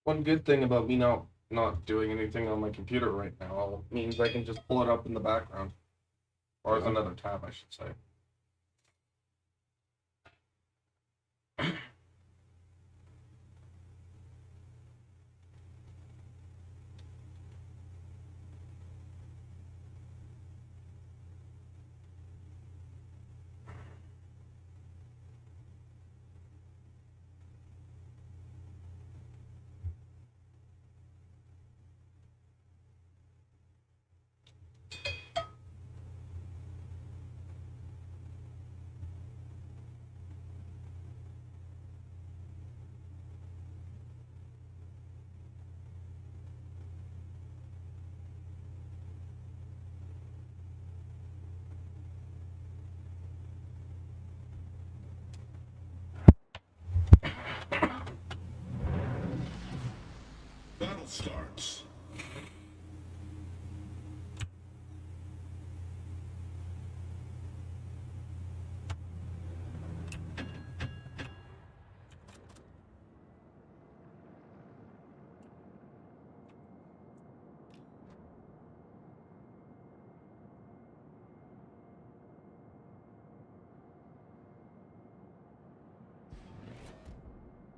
One good thing about me not doing anything on my computer right now means I can just pull it up in the background, or as another tab, I should say. Battle starts.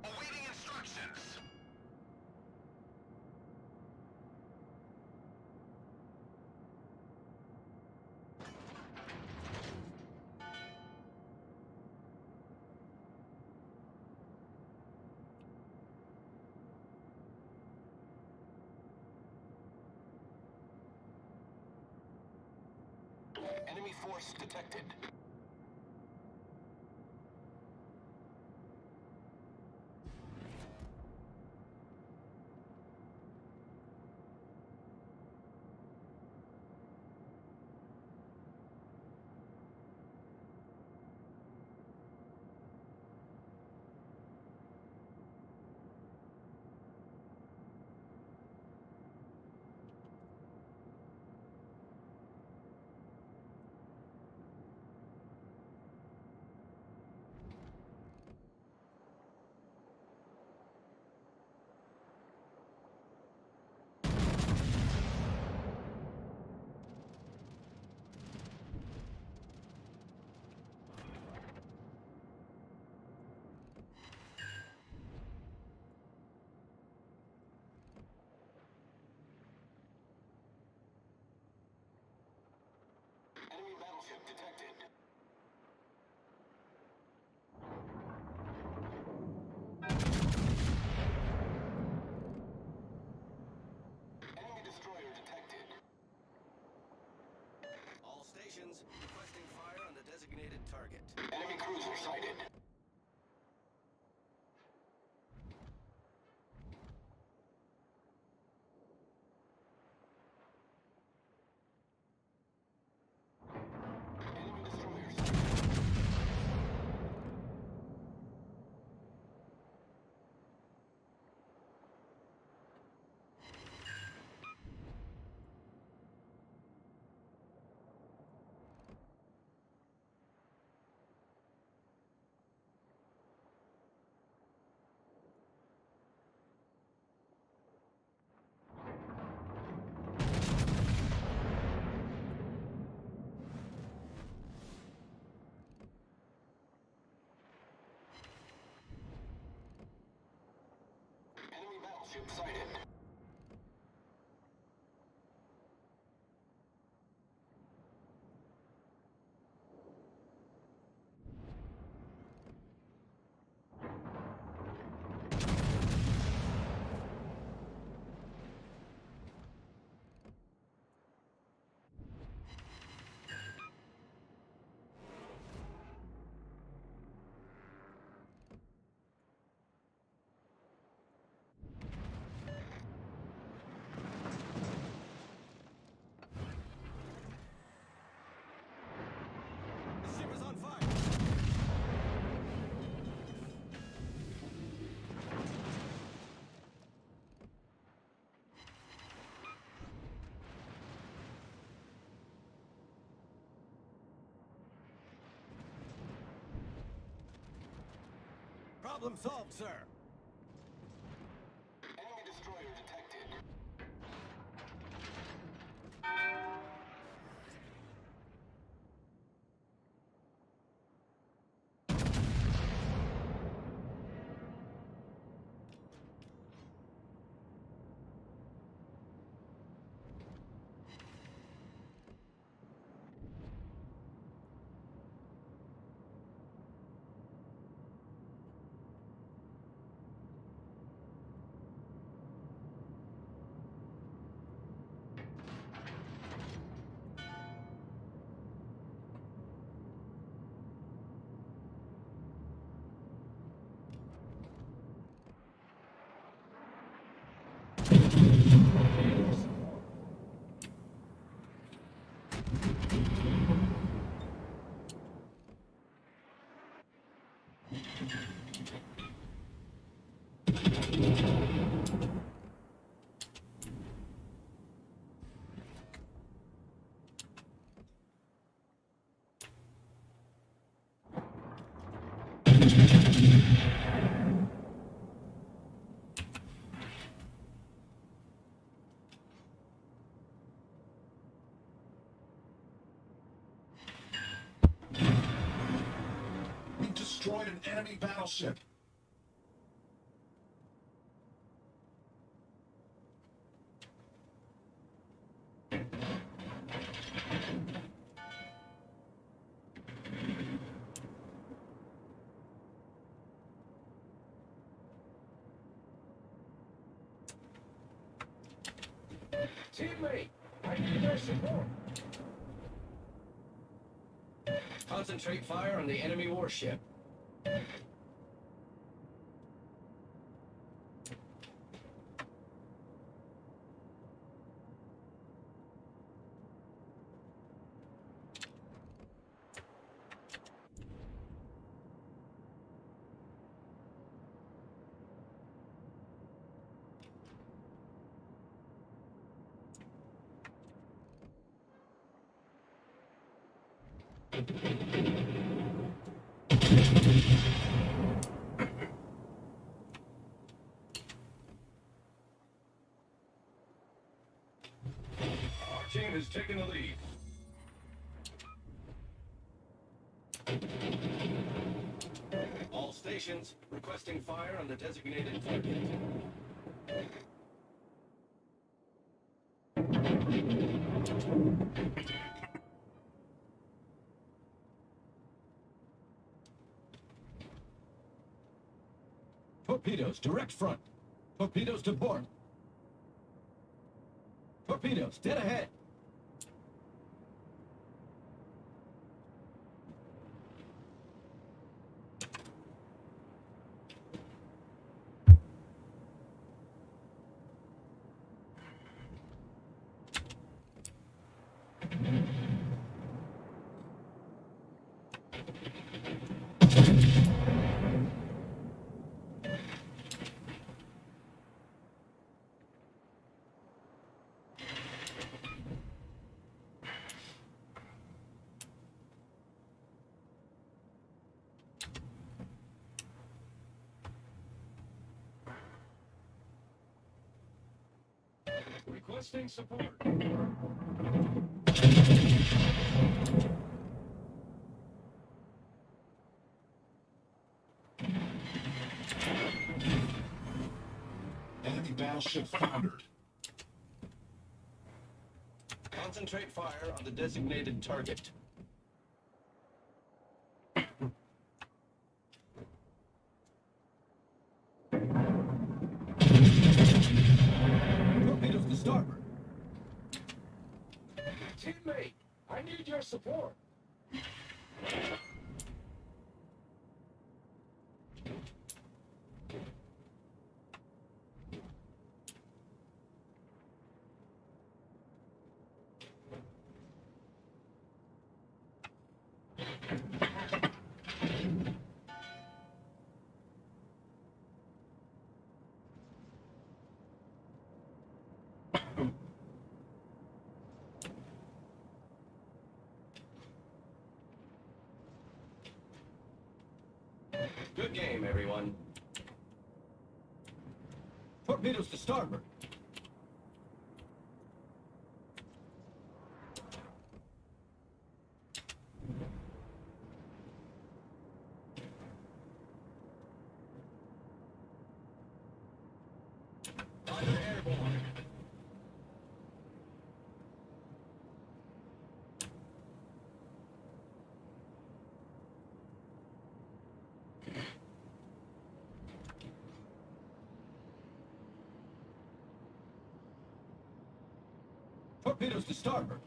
Awaiting instructions. Enemy force detected. Enemy battleship detected. Enemy destroyer detected. All stations requesting fire on the designated target. Enemy cruiser sighted. Enemy destroyer sighted. Enemy battleship sighted. The ship is on fire. Problem solved, sir. Enemy We destroyed an enemy battleship. Teammate, I need your support. Concentrate fire on the enemy warship. Our team has taken the lead. All stations requesting fire on the designated target. Torpedoes, direct front. Torpedoes to port. Torpedoes, dead ahead. Requesting support. Enemy battleship foundered. Concentrate fire on the designated target. Torpedoes to starboard. Teammate, I need your support. Good game, everyone. Torpedoes to starboard. Under airborne. Torpedoes to starboard.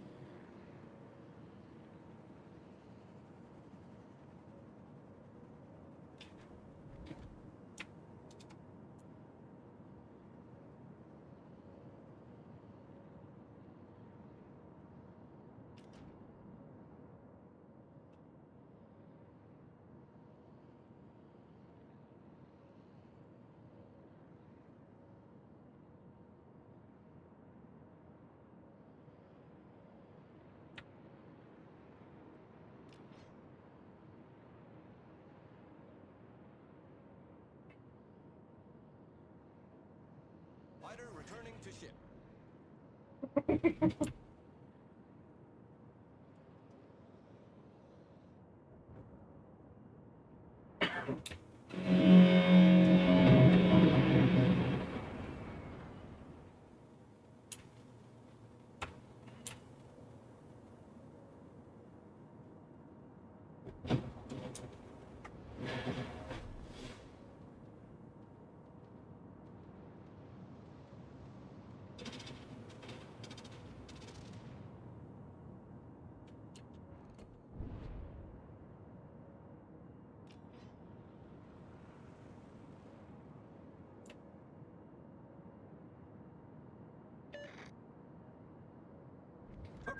ship.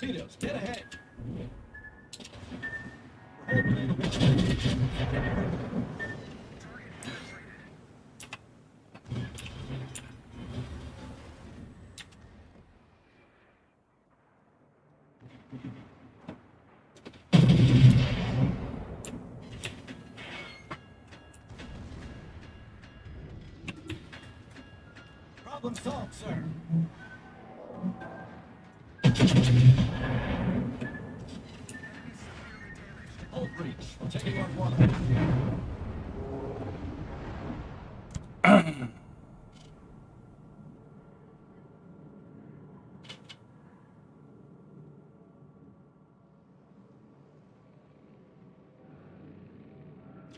Torpedoes, dead ahead. We're holding in the water. Problem solved, sir. Hull breach. Taking on water.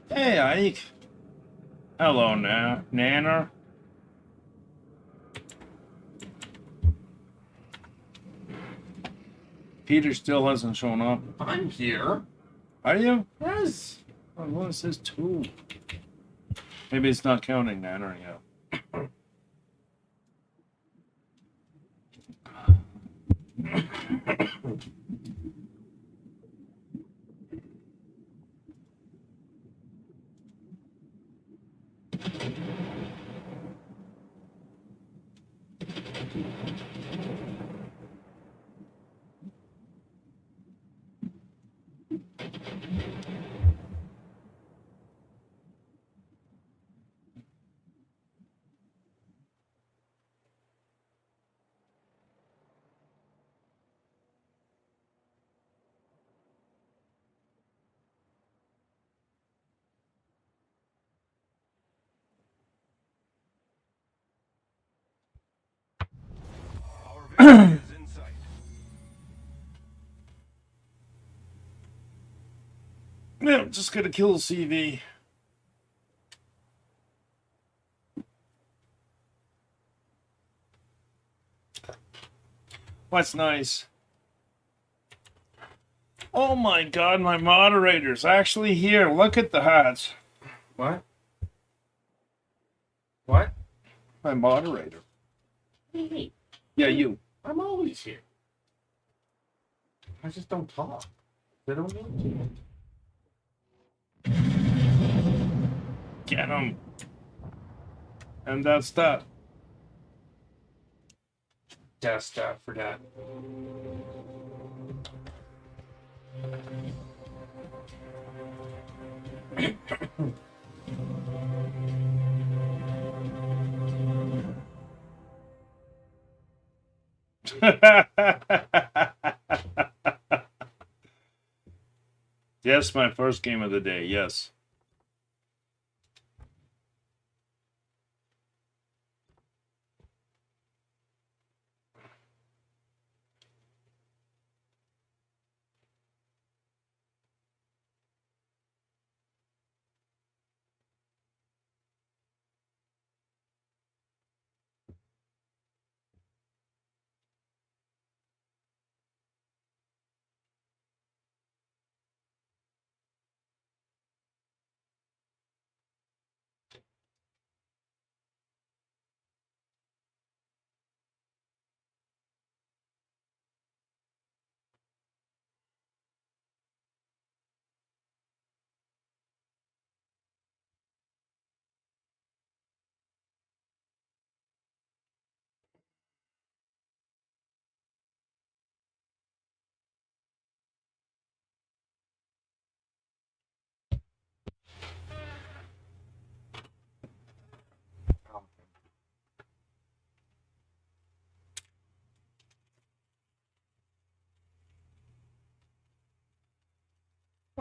Hey, Ike. Hello, Nanner. Peter still hasn't shown up. I'm here. Are you? Yes. Oh, well, it says 2. Maybe it's not counting Nanner yet. Our victory is in sight. Yeah, just gonna kill CV. What's nice? Oh my god, my moderator's actually here. Look at the hats. What? What? My moderator. Hey, Yeah, you. I'm always here. I just don't talk. They don't need to. Get him. And that's that. Death stat, forget. Yes, my first game of the day. Yes.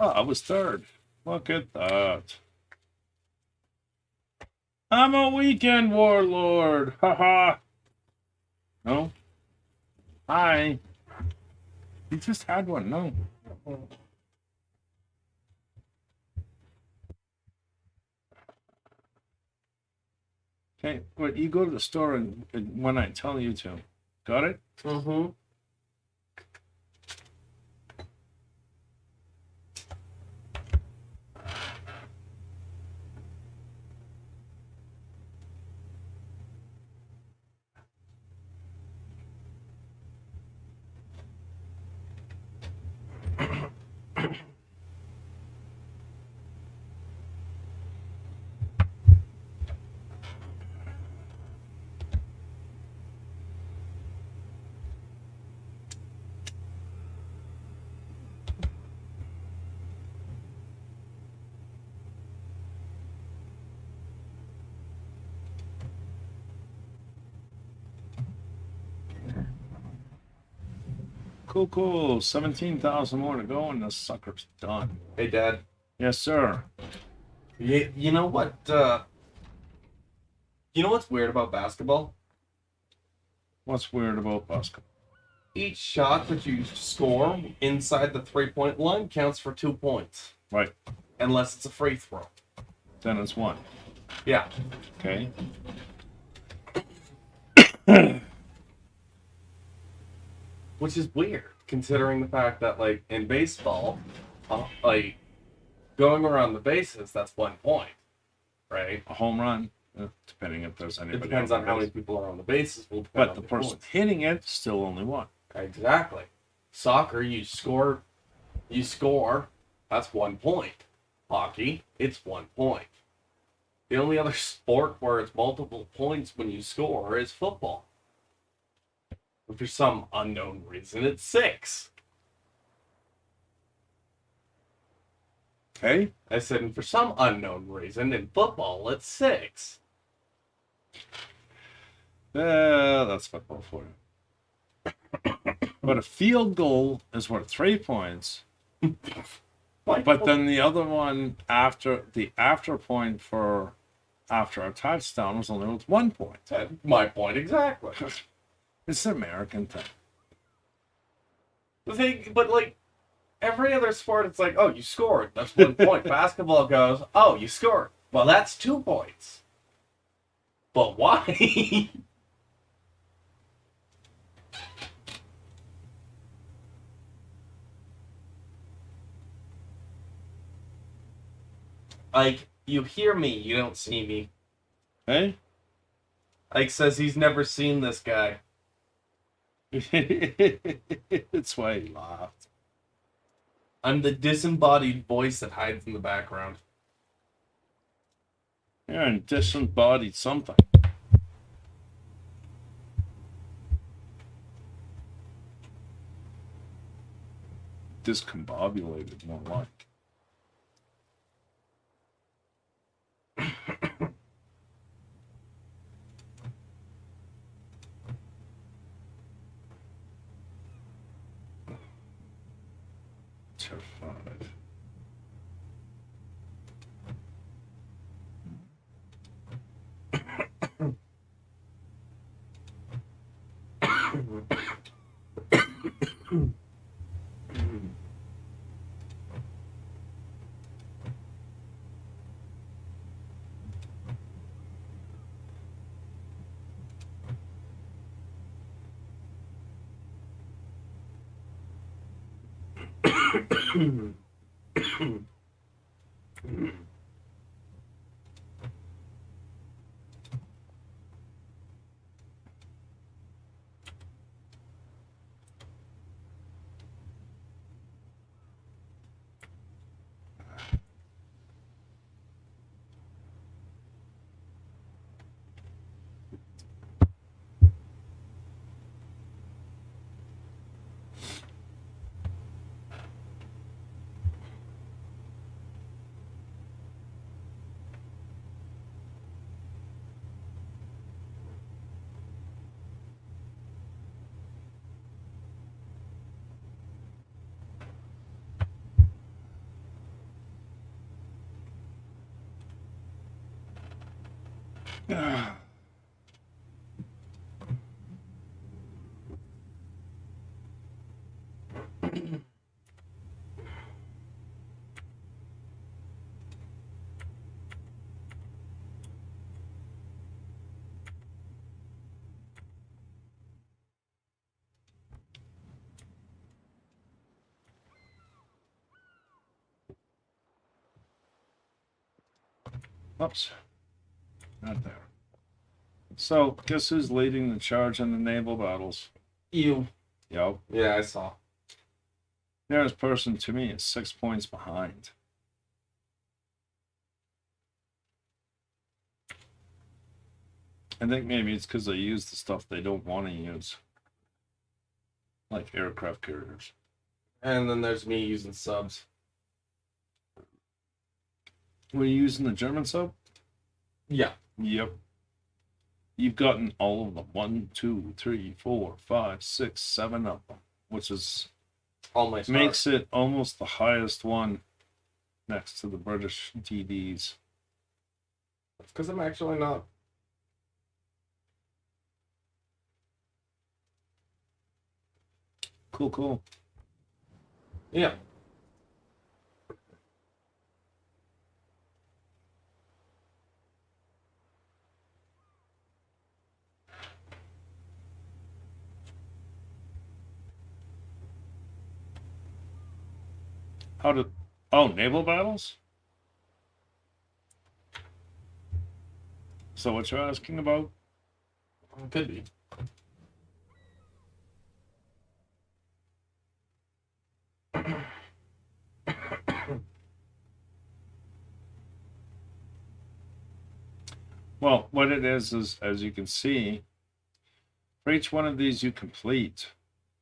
Oh, I was third. Look at that. I'm a weekend warlord. Haha. No. Hi. You just had one. No. Okay, but you go to the store and when I tell you to. Got it? Mm-hmm. Cool, cool. 17,000 more to go and this sucker's done. Hey, Dad. Yes, sir. You know what? You know what's weird about basketball? What's weird about basketball? Each shot that you score inside the 3-point line counts for 2 points, Right. unless it's a free throw. Then it's one. Yeah. Okay. Which is weird, considering the fact that, like, in baseball, like, going around the bases, that's 1 point, right? A home run, depending if there's It anybody. depends on how many base. people are on the bases. Will depend But on the the person points. hitting it still only one. Exactly. Soccer, you score, that's 1 point. Hockey, it's 1 point. The only other sport where it's multiple points when you score is football. But for some unknown reason, it's 6. Okay. I said, and for some unknown reason, in football, it's 6. That's football for you. But a field goal is worth 3 points. But then the other one after point for after a touchdown was only worth 1 point. That's my point exactly. It's an American thing. The thing, but like every other sport, it's like, oh, you scored. That's 1 point. Basketball goes, oh, you scored. Well, that's 2 points. But why? Like, you hear me, you don't see me. Hey? Ike says he's never seen this guy. That's why he laughed. I'm the disembodied voice that hides in the background. You're a disembodied something. Discombobulated, more like. Terrified. Oops. Not there. So, guess who's leading the charge in the naval battles? You. Yep. Yeah, I saw. Nearest person to me is 6 points behind. I think maybe it's because they use the stuff they don't want to use. Like aircraft carriers. And then there's me using subs. Were you using the German sub? Yeah. Yep. You've gotten all of them. 1, 2, 3, 4, 5, 6, 7 of them. Which is All my stars. makes it almost the highest one next to the British TDs. Because I'm actually not. Cool, cool. Yeah. How did... Oh, naval battles? So what you're asking about? Could be. Well, what it is, as you can see, for each one of these you complete,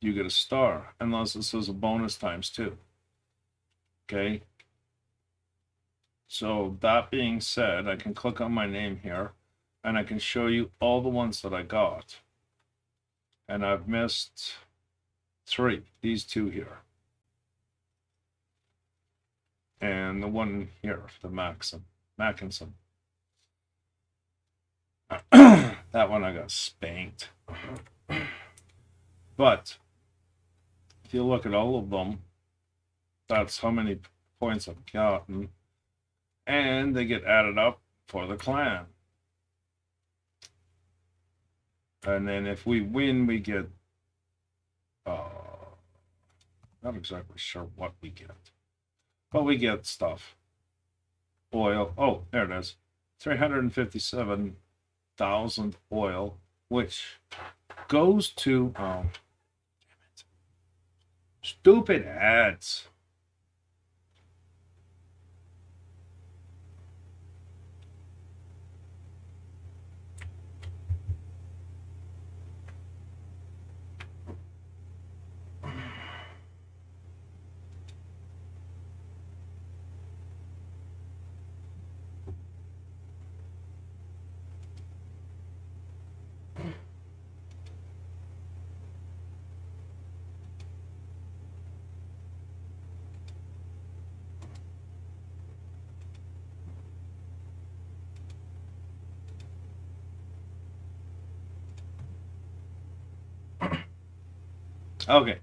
you get a star, unless this is a bonus ×2. Okay? So that being said, I can click on my name here, and I can show you all the ones that I got. And I've missed 3, these 2 here. And the one here, the Mackinson. That one I got spanked. But if you look at all of them, that's how many points I've gotten. And they get added up for the clan. And then if we win, we get not exactly sure what we get. But we get stuff. Oil. Oh, there it is. 357,000 oil, which goes to damn it. Stupid ads. Okay,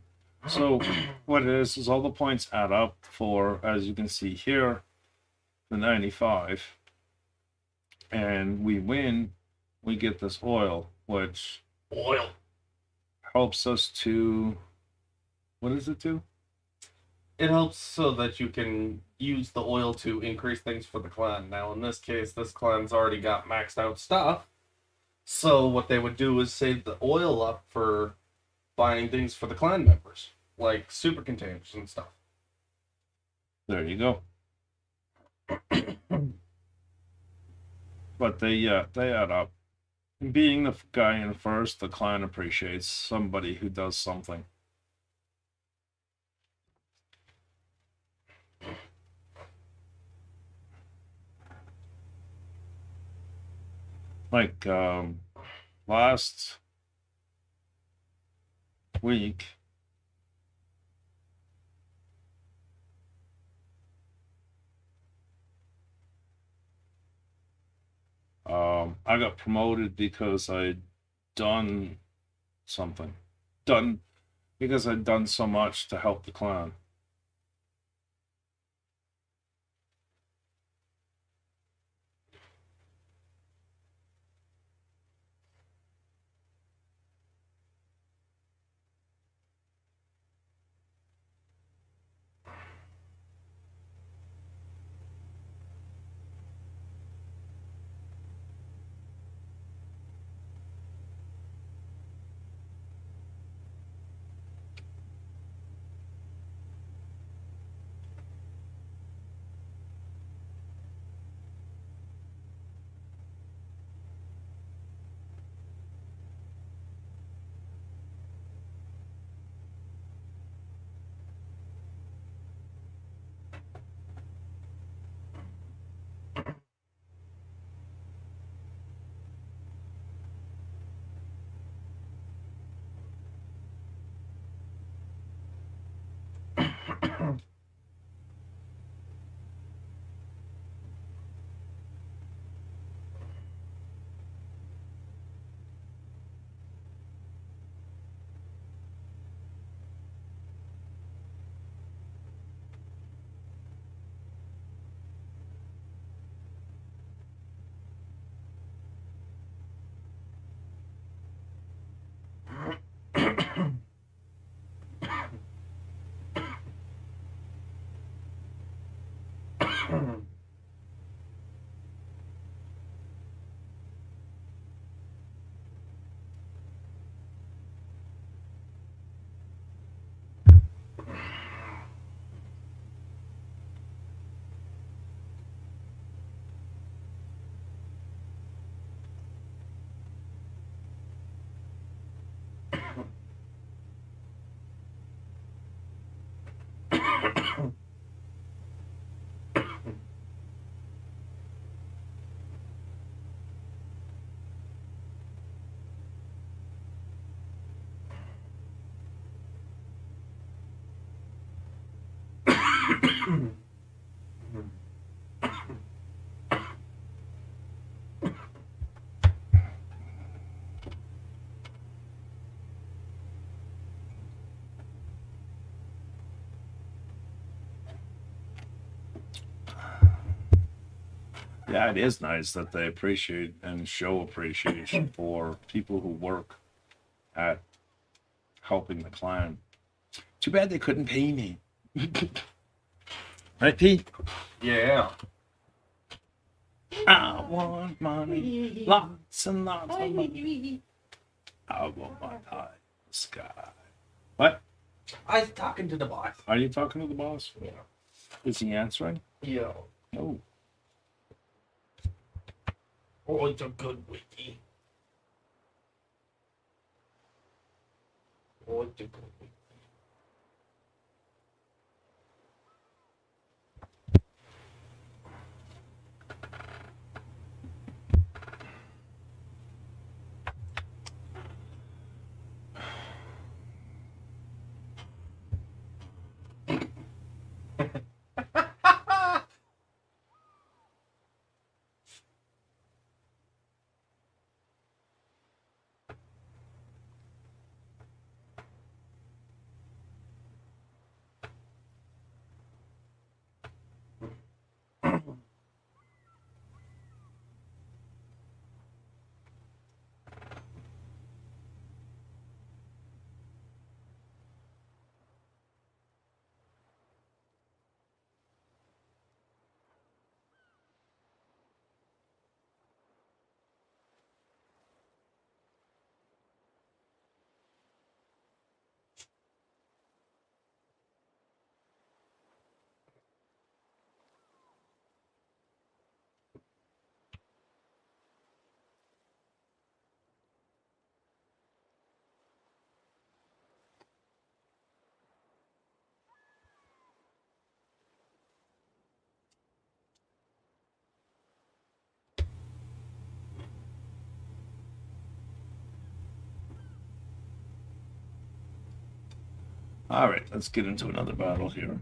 so what it is all the points add up for, as you can see here, the 95. And we win, we get this oil, which helps us to, what does it do? It helps so that you can use the oil to increase things for the clan. Now, in this case, this clan's already got maxed out stuff. So what they would do is save the oil up for buying things for the clan members, like super containers and stuff. There you go. But they add up. Being the guy in first, the clan appreciates somebody who does something. Like last week, I got promoted because I'd done something. Because I'd done so much to help the clan. Yeah, it is nice that they appreciate and show appreciation for people who work at helping the clan. Too bad they couldn't pay me. Right, Pete? Yeah. I want money, lots and lots of money. I want my eye in the sky. What? I was talking to the boss. Are you talking to the boss? Yeah. Is he answering? Yeah. Oh. Oh, it's a good wiki. Oh, it's a good wiki. All right, let's get into another battle here.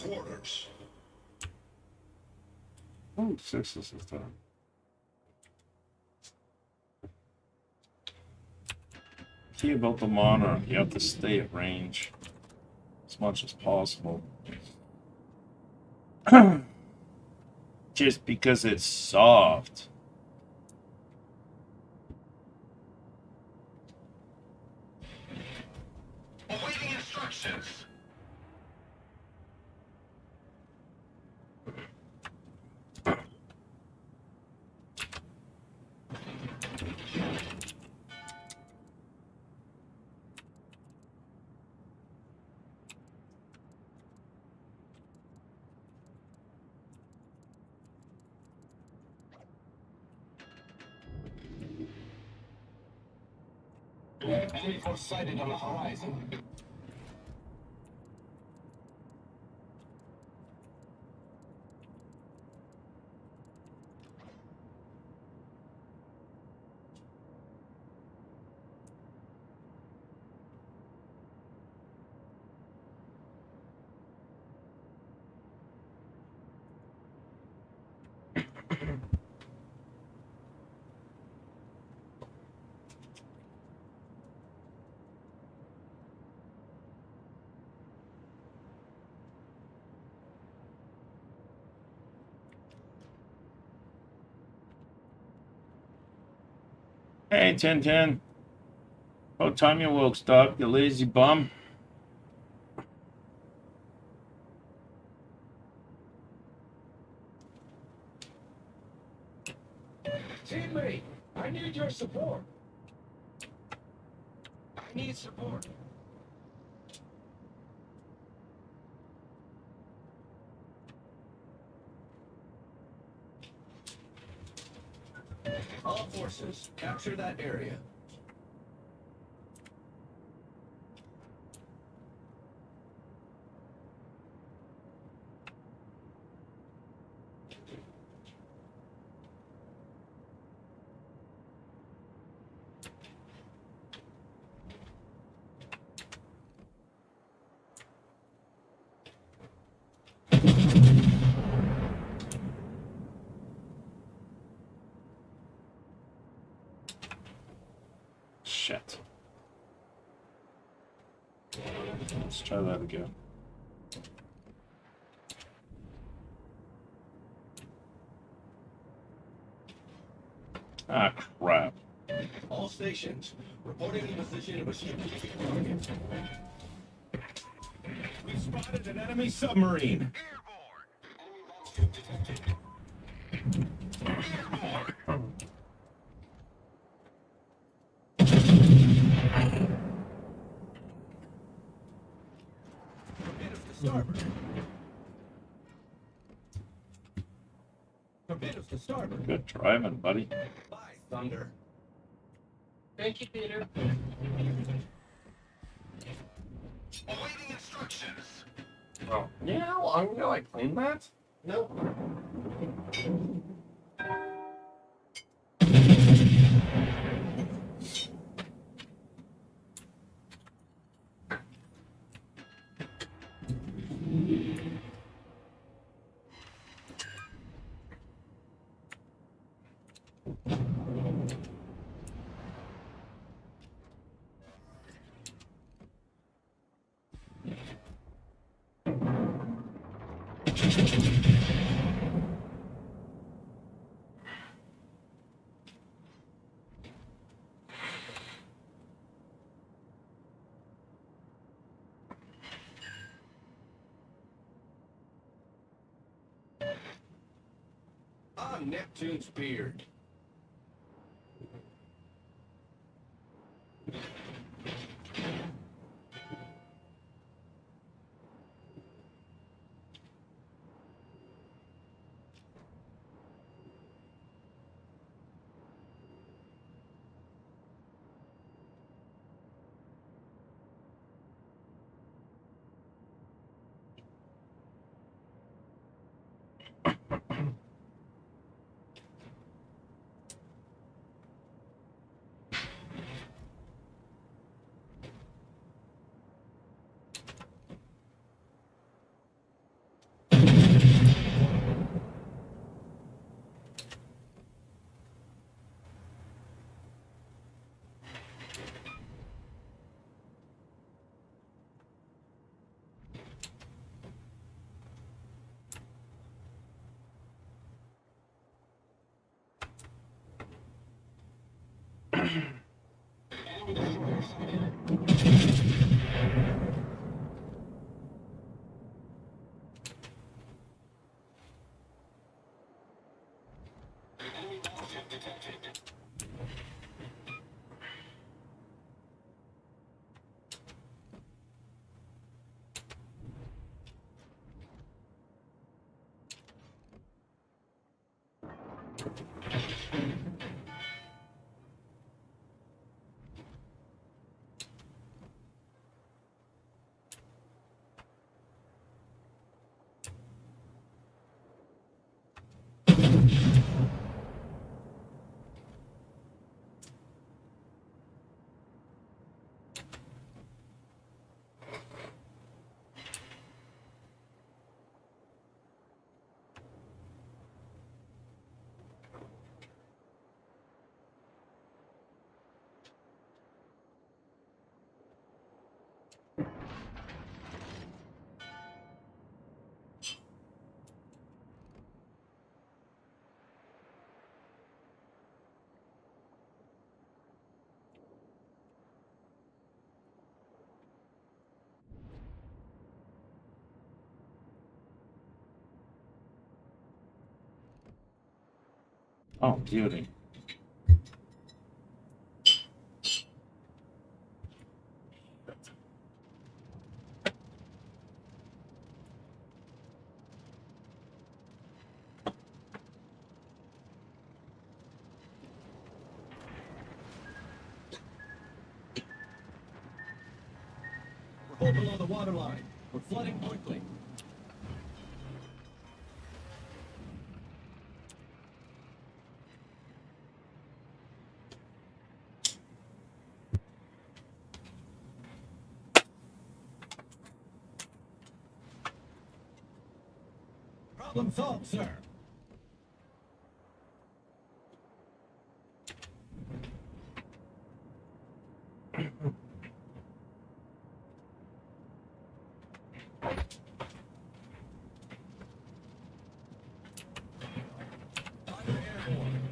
quarters. Oh, 6 is done. Key about the monitor, you have to stay at range as much as possible. Just because it's soft. Awaiting instructions. Enemy force sighted on the horizon. Hey, Tintin. About time you woke, stop, you lazy bum. Teammate, I need your support. I need support. All forces, capture that area. Shit. Let's try that again. Ah, crap. All stations, reporting the position of a strategic target. We've spotted an enemy submarine. Airborne. Detected. Airborne. Torpedoes to starboard. Torpedoes to starboard. Good driving, buddy. Bye, Thunder. Thank you, Peter. Awaiting instructions. Oh, yeah, how long ago I cleaned that? Nope. On Neptune's beard. Oh, beauty. We're hold below the waterline. We're flooding quickly. Problem solved, sir. Fire airborne.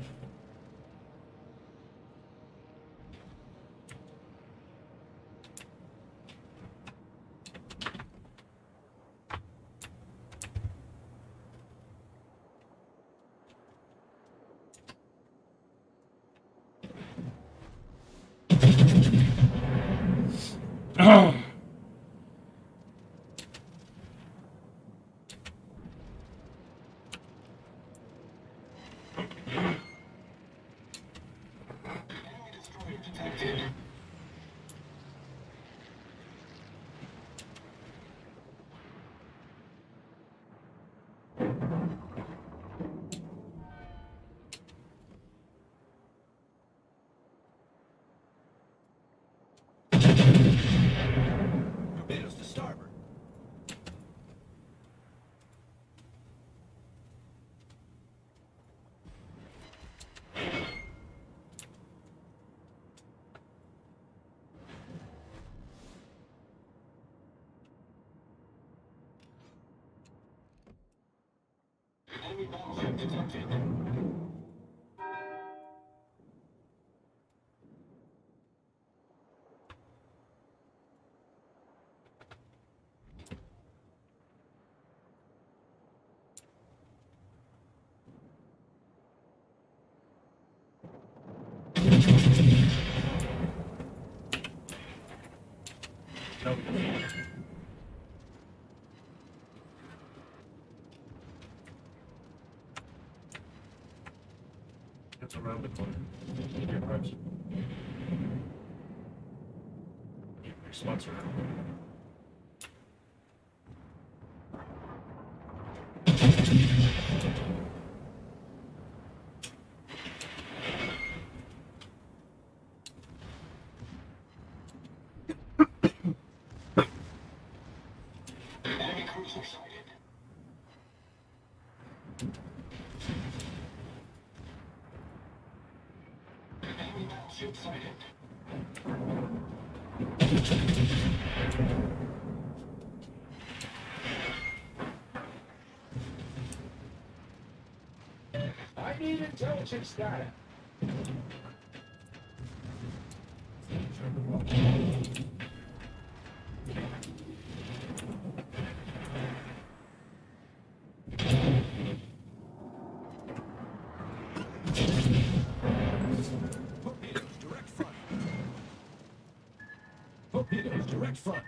Torpedoes to starboard. Enemy battleship detected. It's around the corner. Your parts. Your spots around. Enemy cruiser sighted. Enemy battleship sighted. I need intelligence data. Torpedoes, direct front. Torpedoes, direct front.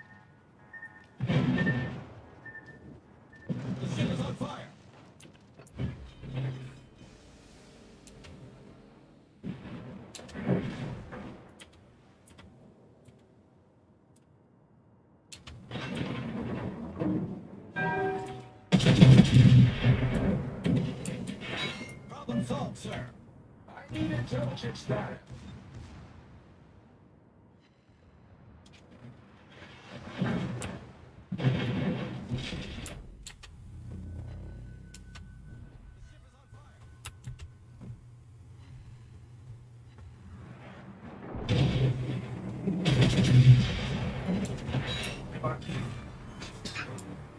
The ship is on fire. Problem solved, sir. I need intelligence status.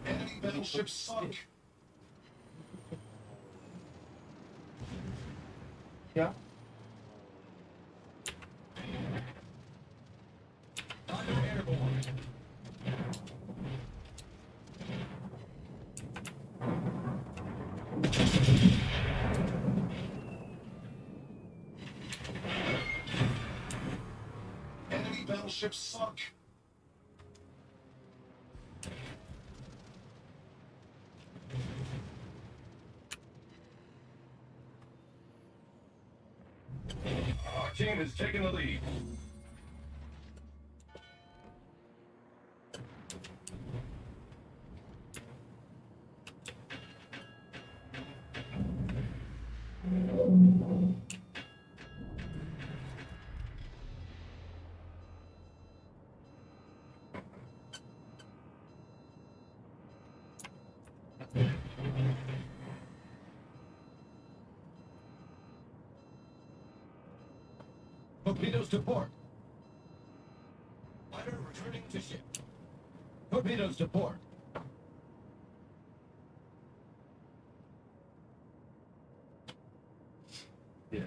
Enemy battleship sunk. Yeah. Fighter airborne. Enemy battleship sunk. Our team is taking the lead. Torpedoes to port. Fighter returning to ship. Torpedoes to port. Yeah.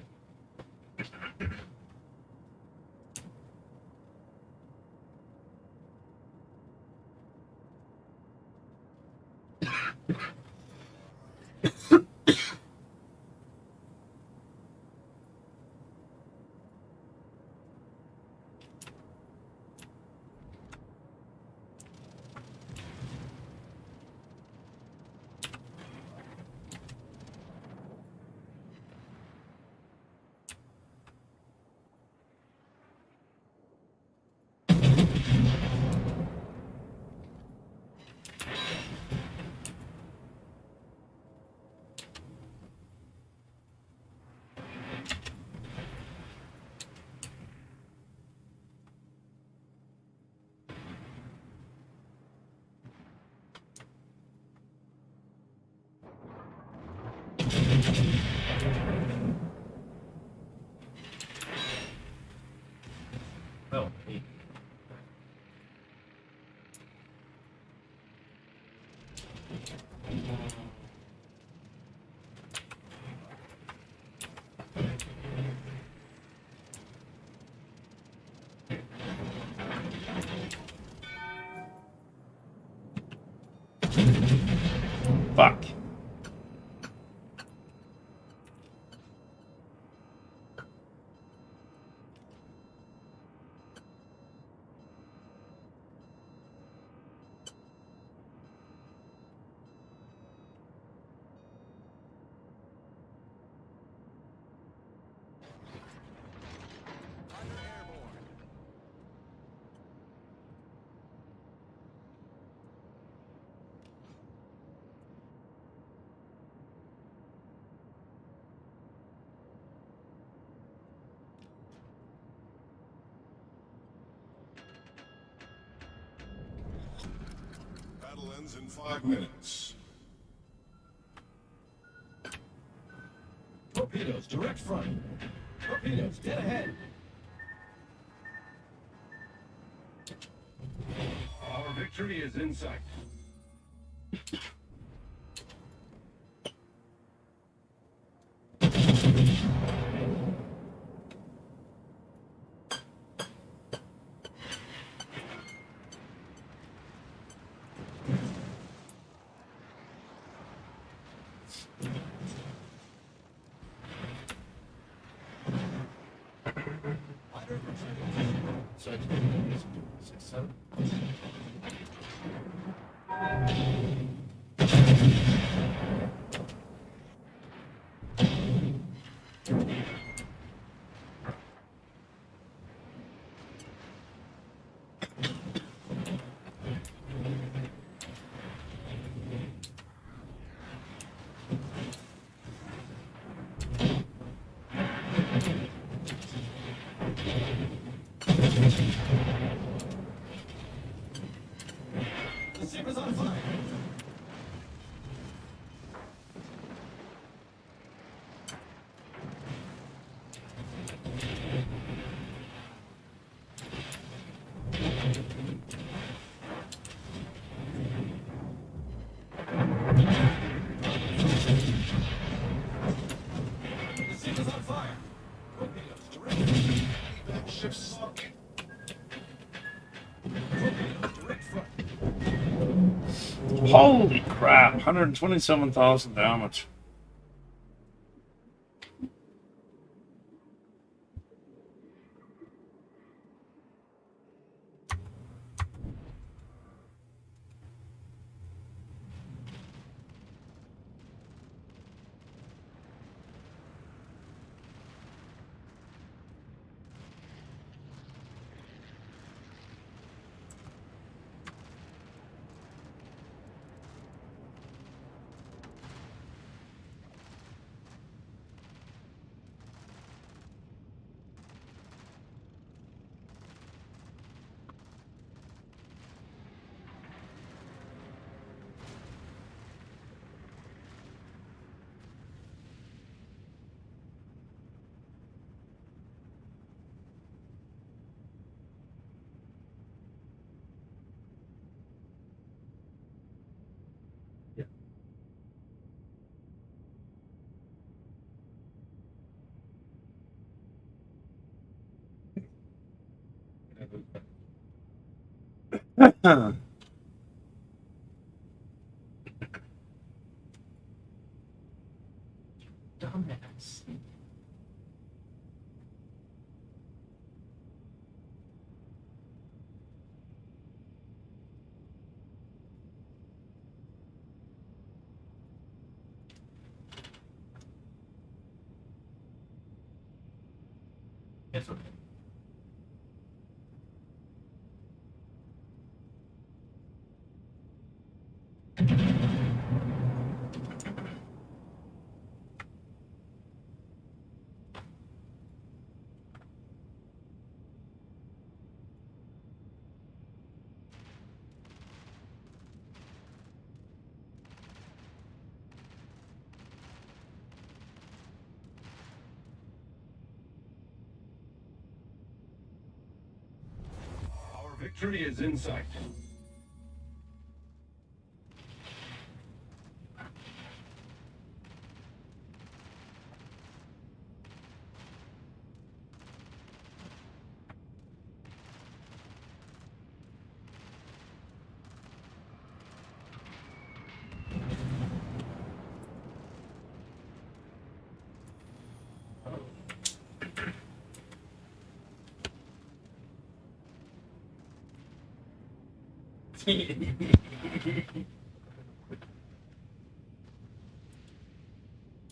Oh, hey. Fuck. Fighter airborne. Battle ends in 5 minutes. Torpedoes, direct front. Torpedoes, dead ahead. Our victory is in sight. side. 6, 7. The ship is on fire. The ship is on fire. Torpedoes direct. Evac ship sunk. Torpedoes direct front. Holy crap! 127,000 damage. Dumbass. It's okay. Our victory is in sight.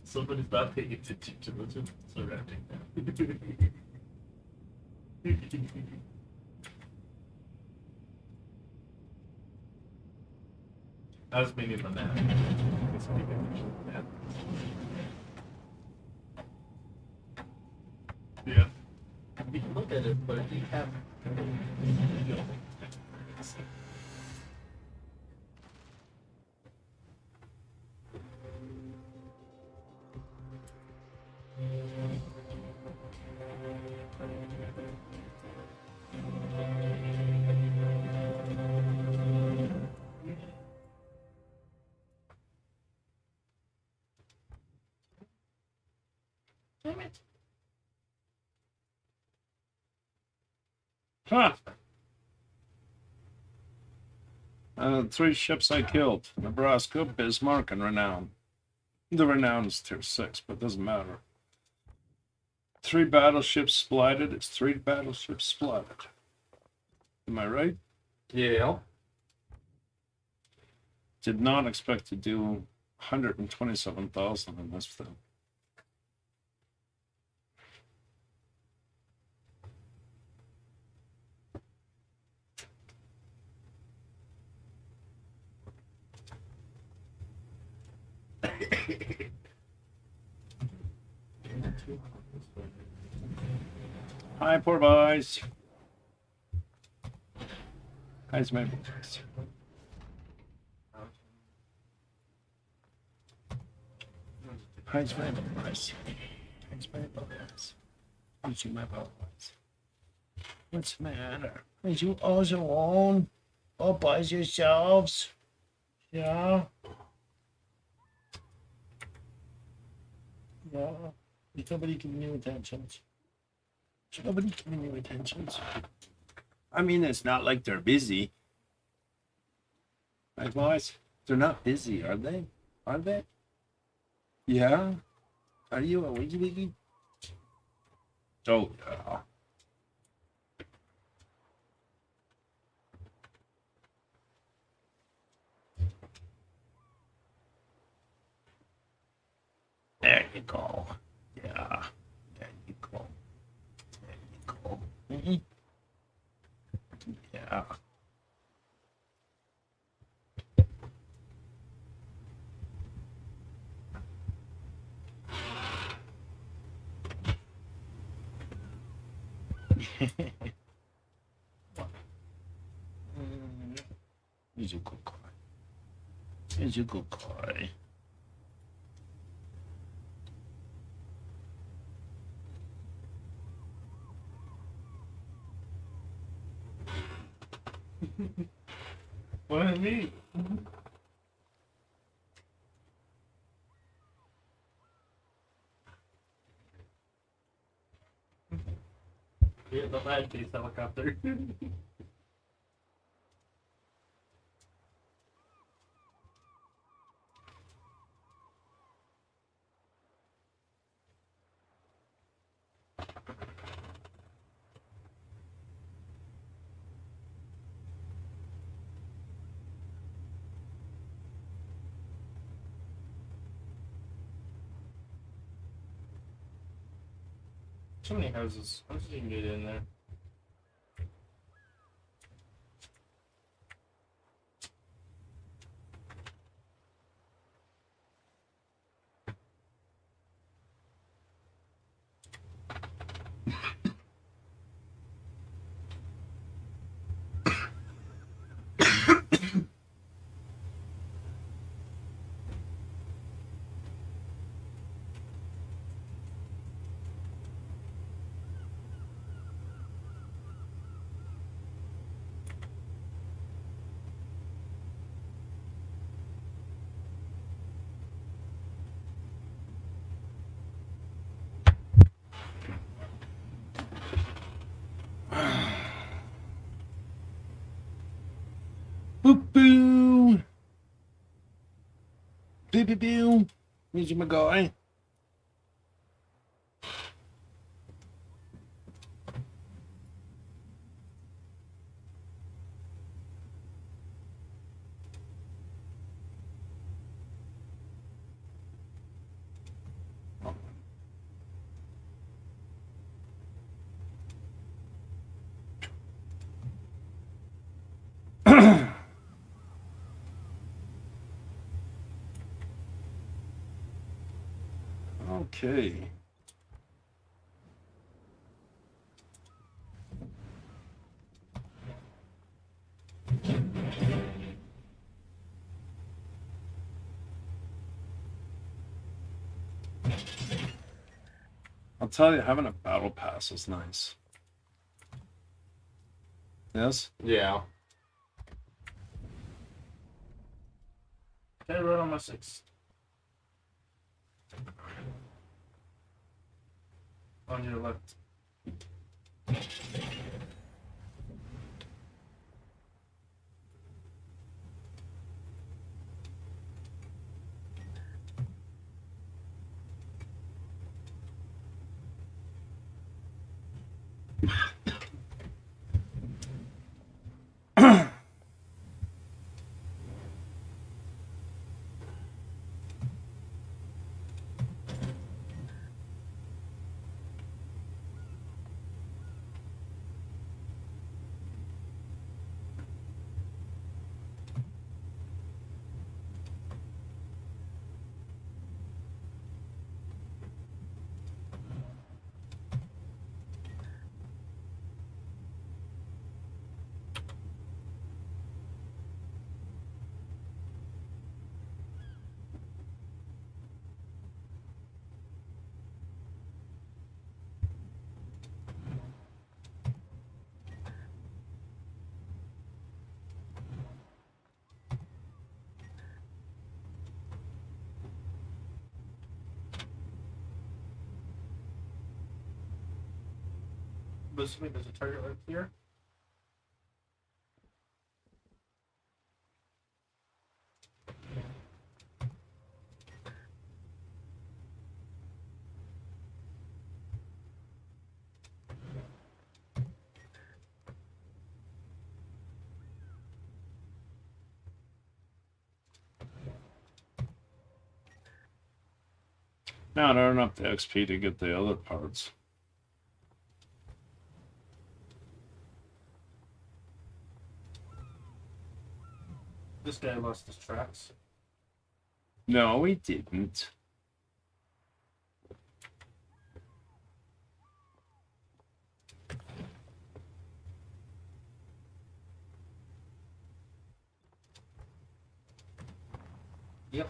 Somebody's not paying attention to what's surrounding them. I was meaning the map. Let's pay attention to the map. Yeah. You can look at it, but you have. Damn it. Huh. 3 ships I killed. Nebraska, Bismarck, and Renown. The Renown is tier 6, but it doesn't matter. 3 battleships splitted. It's 3 battleships splitted. Am I right? Yeah. Did not expect to do 127,000 in this film. Hi, poor boys. How's my boys? How's my boys? How's my boys? How's my boys? What's the matter? Are you all alone? All by yourselves? Yeah. Yeah. There's nobody giving you attentions. There's nobody giving you attentions. I mean, it's not like they're busy. My boys, they're not busy, are they? Are they? Yeah? Are you a wiggy wiggy? Oh, yeah. There you go. Yeah. There you go. There you go. Mm-hmm. Yeah. He's a good guy. He's a good guy. What is me? Yeah, the bad case helicopter. So many houses. How does you can get in there? Boo boo. Boo boo boo. Here's my guy. Okay. I'll tell you, having a battle pass is nice. Yes? Yeah. Okay, right on my 6. On your left. Basically, there's a target right here. Now I earn up the XP to get the other parts. This guy lost his tracks. No, we didn't. Yep.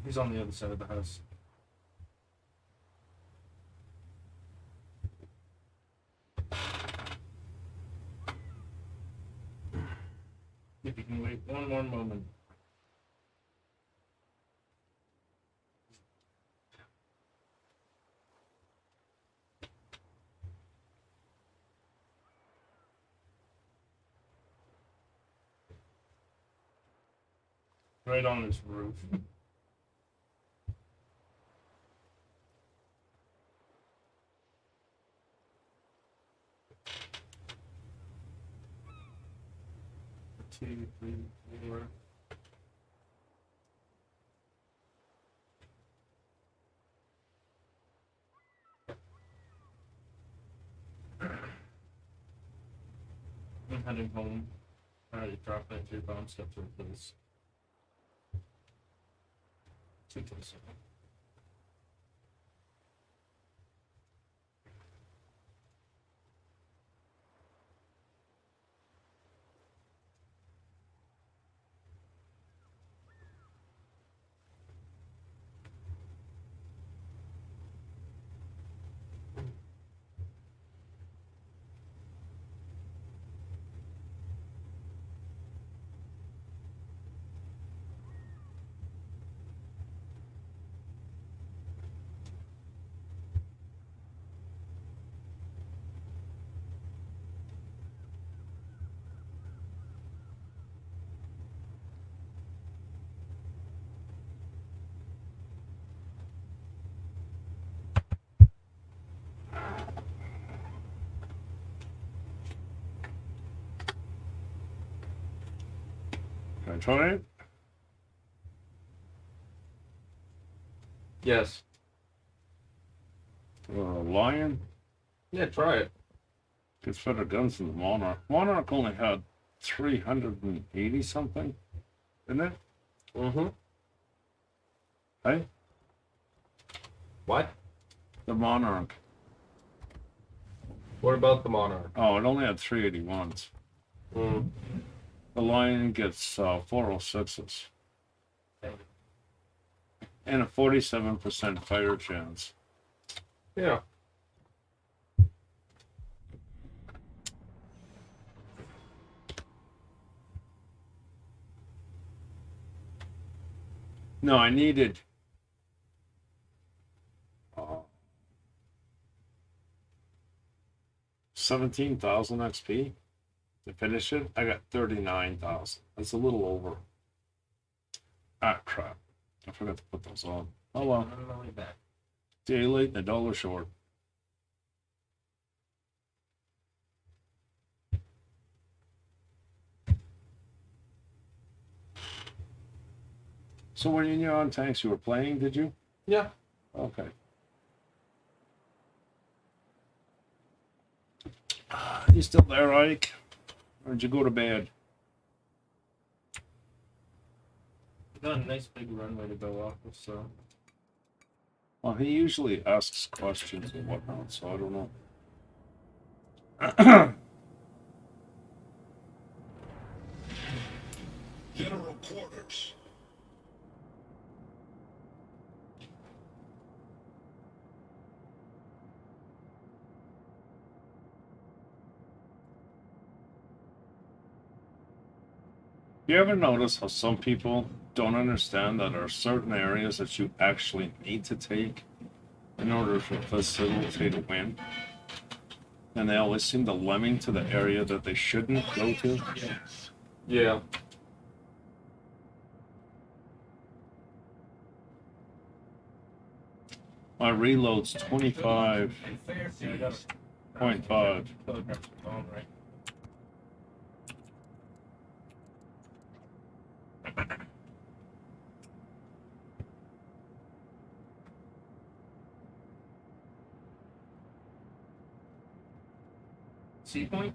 He's on the other side of the house. If you can wait one more moment. Right on this roof. Two, three, four. I'm heading home. I already dropped that 3 bomb stuff to replace. 227. Can I try it? Yes. Lion Yeah, try it. gets better guns than the Monarch. Monarch only had 380 something, didn't it? Mm-hmm. Hey, What? the Monarch. What about the Monarch? Oh, it only had 381s. Mm. The Lion gets 406s and a 47% fire chance. Yeah. No, I needed 17,000 XP to finish it. I got 39,000. That's a little over. Ah, crap. I forgot to put those on. Oh well. I'm on my way back. Day late and a dollar short. So when you're on tanks, you were playing, did you? Yeah. Okay. You still there, Ike? Or did you go to bed? Got a nice big runway to go off of, so. Well, he usually asks questions and whatnot, so I don't know. General quarters. You ever notice how some people don't understand that there are certain areas that you actually need to take in order to facilitate a win? And they always seem to lemming to the area that they shouldn't go to. Yeah. My reload's 25.5. And fair seas. Telegraph the phone, right? Sea point?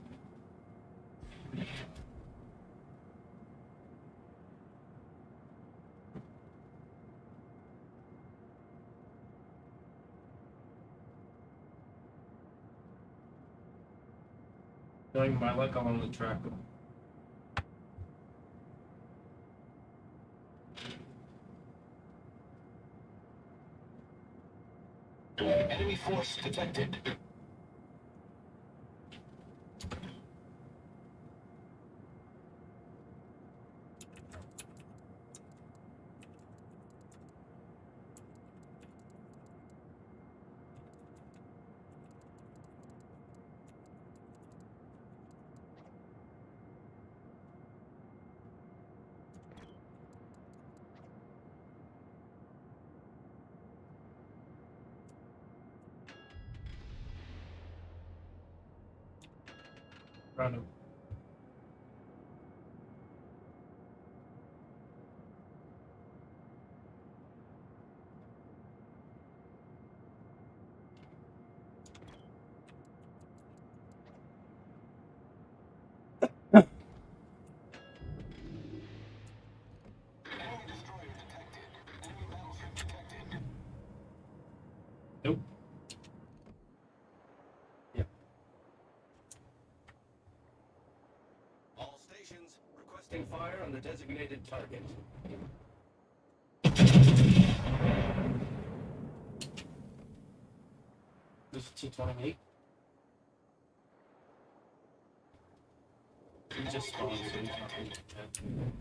Feeling my luck along the track. Enemy force detected. Round of Enemy destroyer detected. Enemy battleship detected. nope. All stations requesting fire on the designated target. This is T-28. He just spawned, so he's not really dead.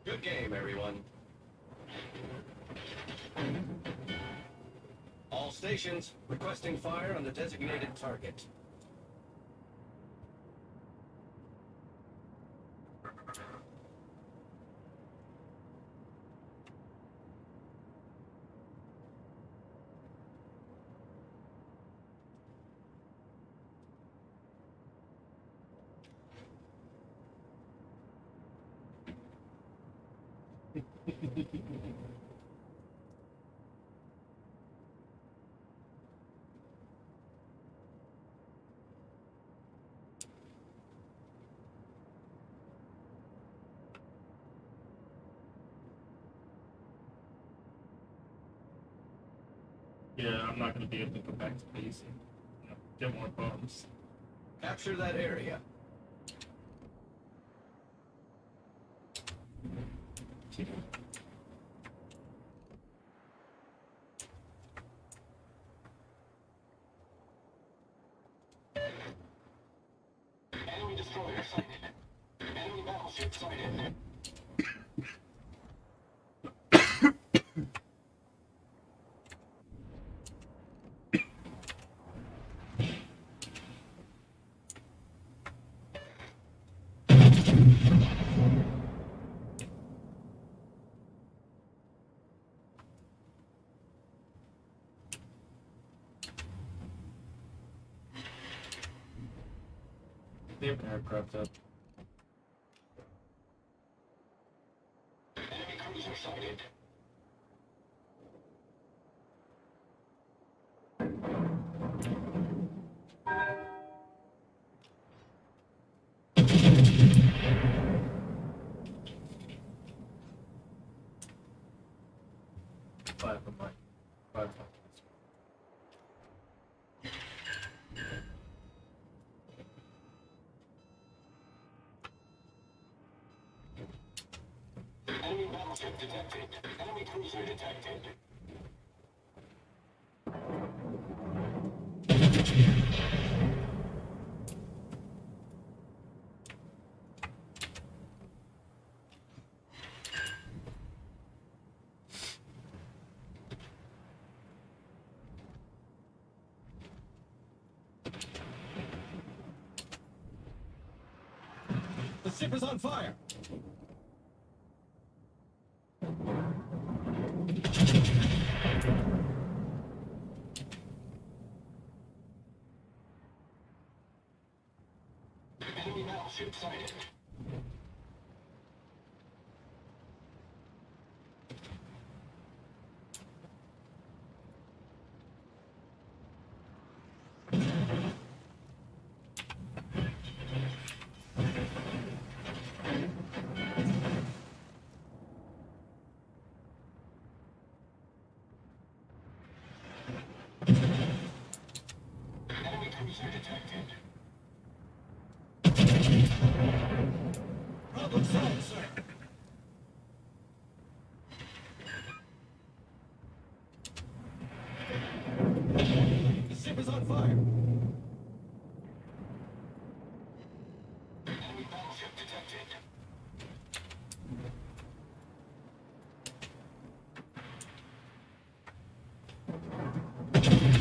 Good game, everyone. All stations requesting fire on the designated target. Yeah, I'm not gonna be able to go back to base and get more bombs. Capture that area. Enemy destroyer sighted. Enemy battleship sighted. They have aircraft up. Enemy cruiser sighted. Five of mine. Five. Enemy battleship detected. Enemy cruiser detected. ship is on fire. Enemy battleship sighted. Enemy cruiser detected. Problem solved, sir. The ship is on fire. Enemy battleship detected. Enemy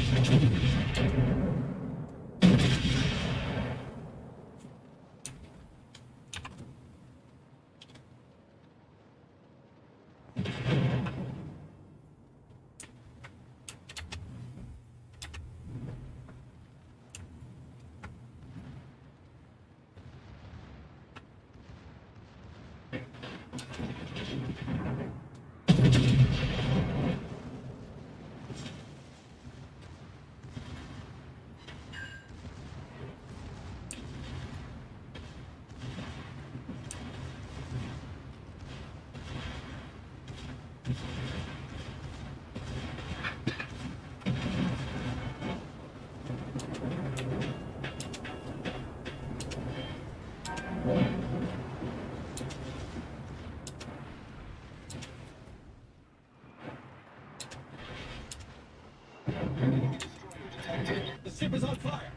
destroyer detected. The ship is on fire.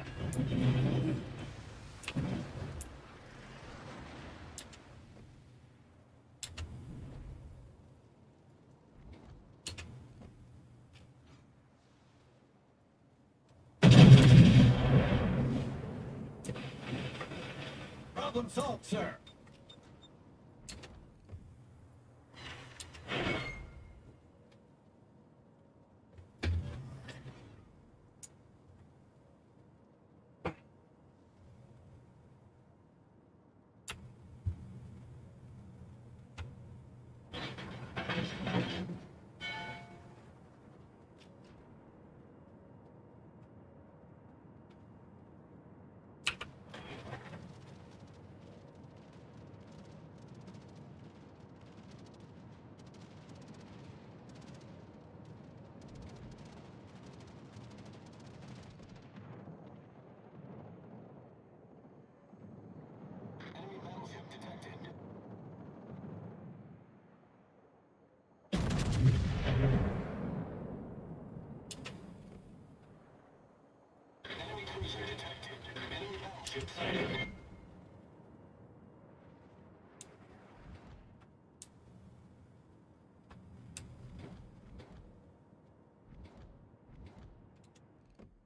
Problem solved, sir. Enemy battleship detected. Enemy cruiser detected. Enemy battleship sighted.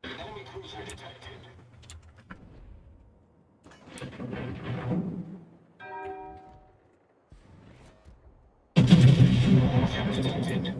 Enemy cruiser detected. Battleship detected.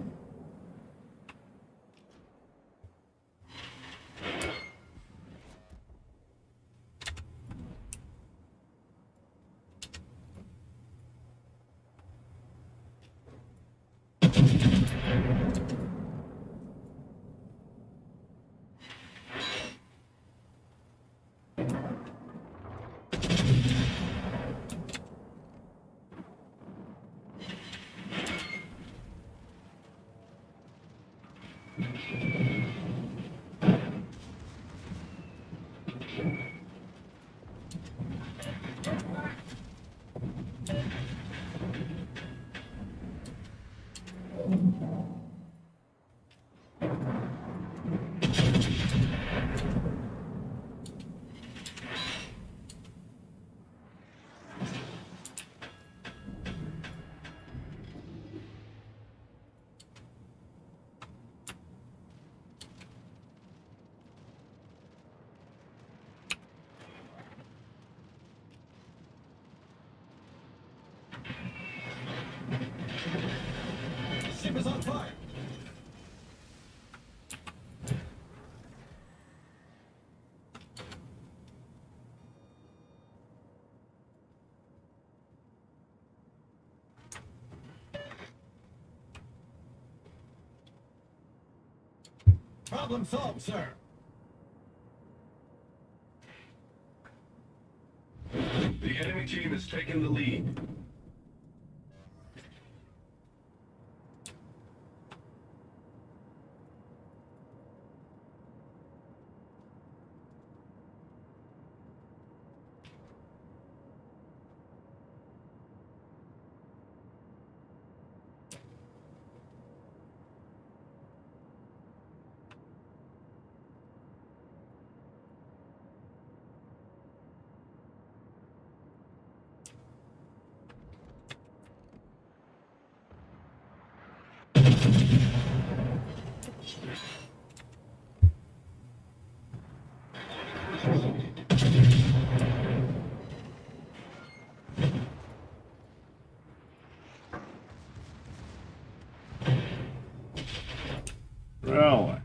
Ship is on fire. Problem solved, sir. The enemy team has taken the lead. Really?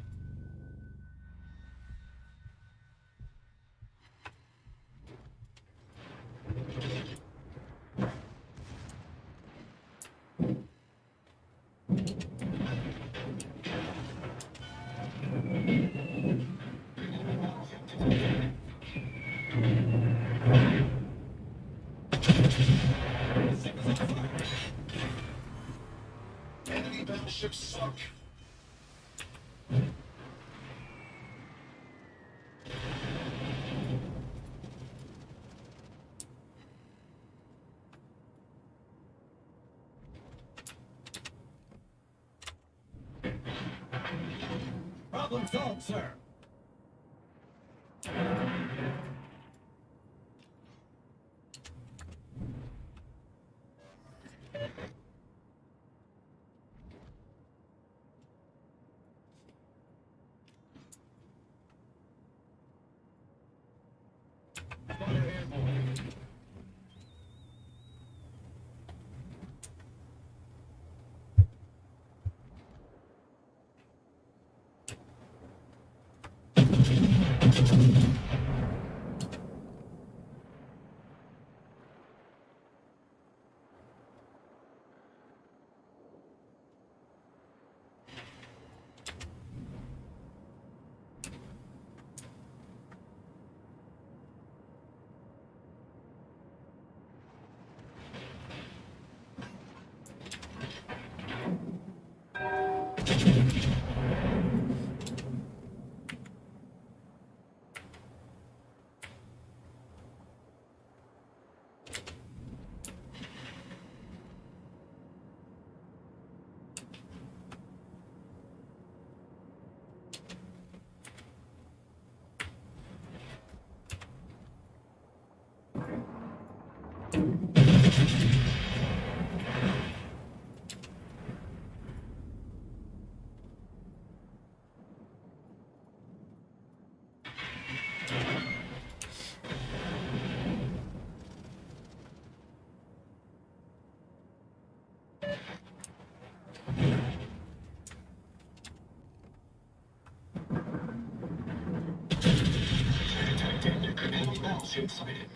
Enemy battleship sunk. Problem solved, sir. Enemy battleship sighted.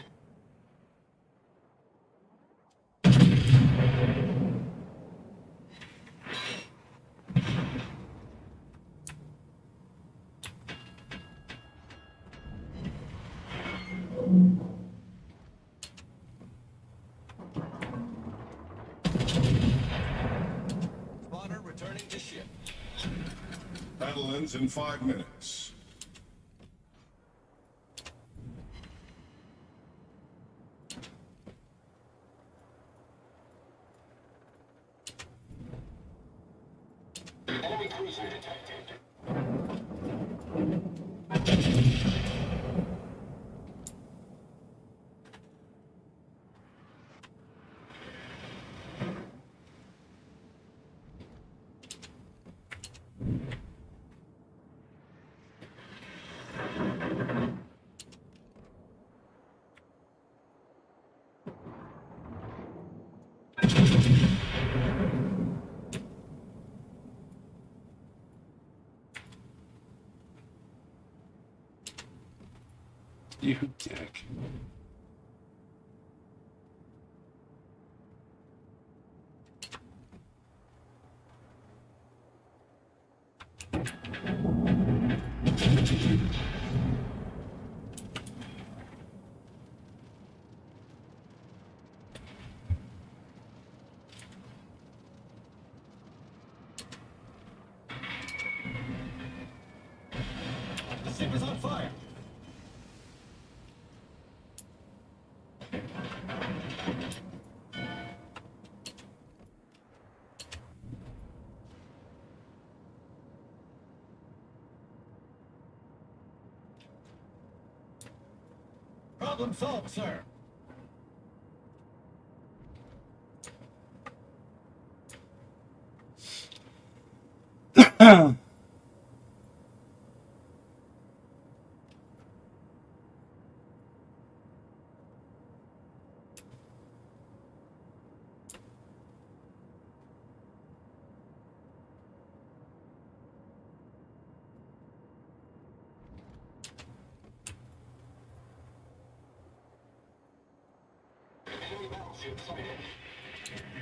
Spawner returning to ship. Battle ends in 5 minutes. Enemy cruiser detected. You dick. The ship is on fire. Problem solved, sir.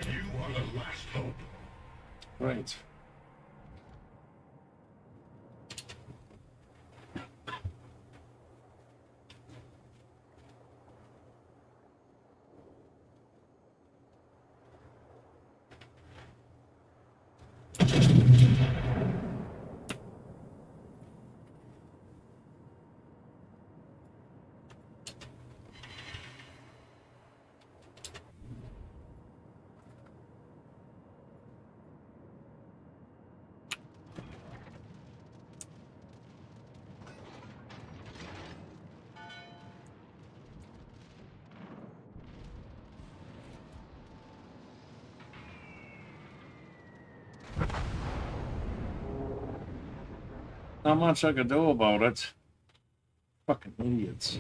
You are the last hope. Right. Not much I could do about it. Fucking idiots.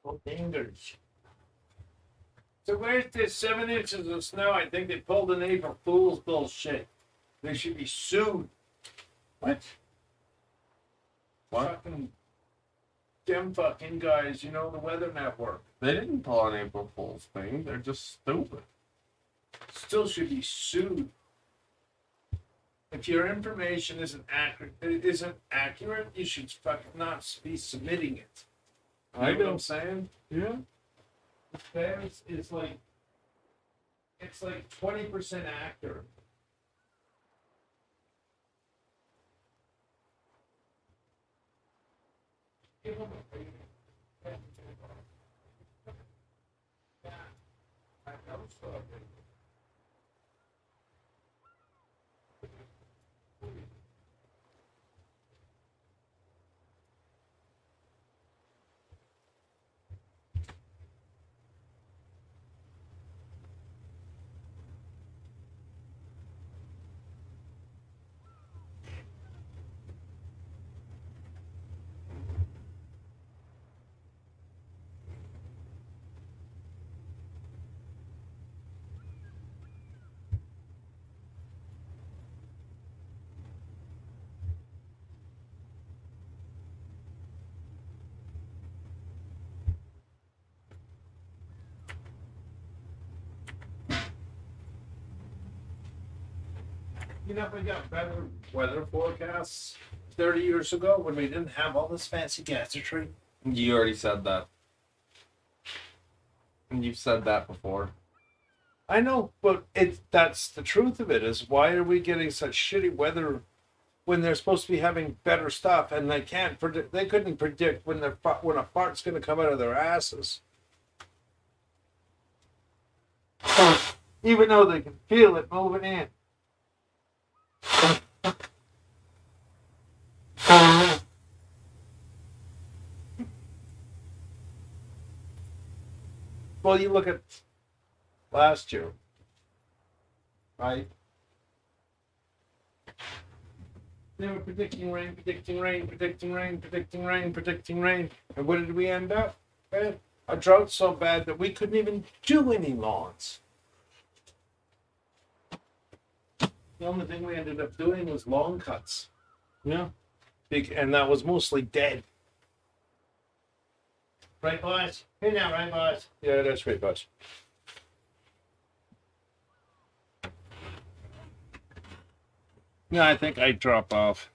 Oh, dangers. So where's this 7 inches of snow? I think they pulled an April Fool's bullshit. They should be sued. What? What? Fucking them fucking guys, you know, the Weather Network, They didn't pull an April Fool's thing. They're just stupid. still should be sued. If your information isn't accurate, you should fucking not be submitting it. You know what I'm saying? Yeah. Theirs is like, it's like 20% accurate. Give them a rating. Yeah, I know so. You know, we got better weather forecasts 30 years ago when we didn't have all this fancy gadgetry. You already said that. And you've said that before. I know, but that's the truth of it, is why are we getting such shitty weather when they're supposed to be having better stuff, and they can't predict, they couldn't predict when a fart's going to come out of their asses. Even though they can feel it moving in. Well, you look at last year, right? They were predicting rain, predicting rain, predicting rain, predicting rain, predicting rain. And what did we end up with? A drought so bad that we couldn't even do any lawns. The only thing we ended up doing was lawn cuts. Yeah. And that was mostly dead. Right, boys? Hey now, right, boys? Yeah, that's right, boys. Yeah, I think I'd drop off.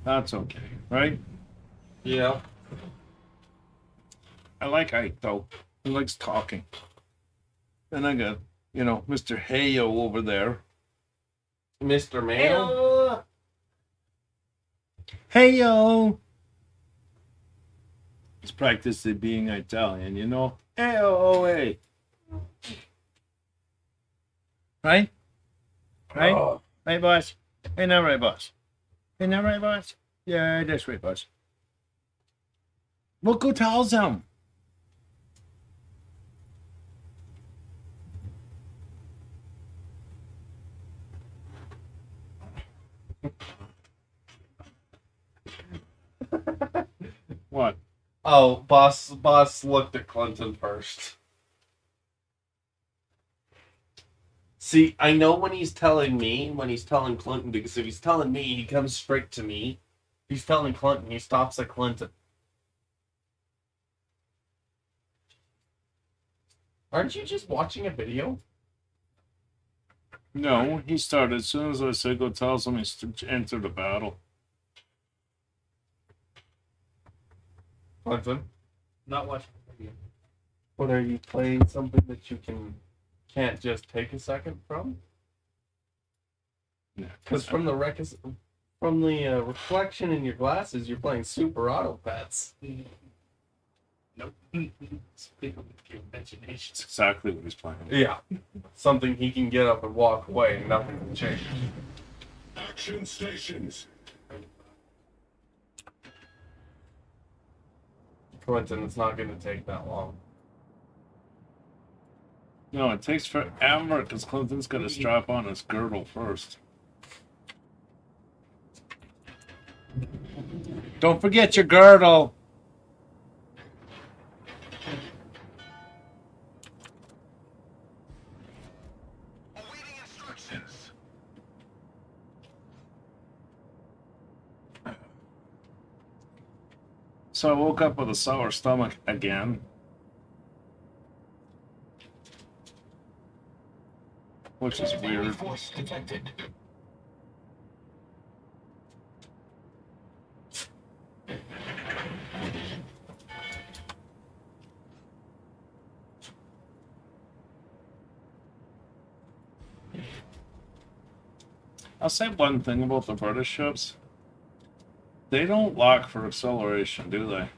That's okay, right? Yeah. I like Ike though. He likes talking. And I got, you know, Mr. Heyo over there. Mr. Mayo. Heyo! He's practicing being Italian, you know? Heyo, right? Right? Oh. Right, boss? Ain't that right, boss? Ain't that right, boss? Yeah, that's right, boss. Look who tells him. What? Oh, boss looked at Clinton first. See, I know when he's telling Clinton, because if he's telling me, he comes straight to me. If he's telling Clinton, he stops at Clinton. Aren't you just watching a video? No, he started as soon as I said go tell him to enter the battle. Clinton? Not watching the video. What, are you playing something that you can't just take a second from? Yeah. Because from the reflection in your glasses, you're playing Super Auto Pets. Nope. Speak of the imagination. It's exactly what he's playing. Yeah. Something he can get up and walk away and nothing will change. Action stations. Clinton, it's not going to take that long. No, it takes forever because Clinton's got to strap on his girdle first. Don't forget your girdle. Awaiting instructions. So I woke up with a sour stomach again. Which is weird. Force detected. I'll say one thing about the British ships. They don't lock for acceleration, do they?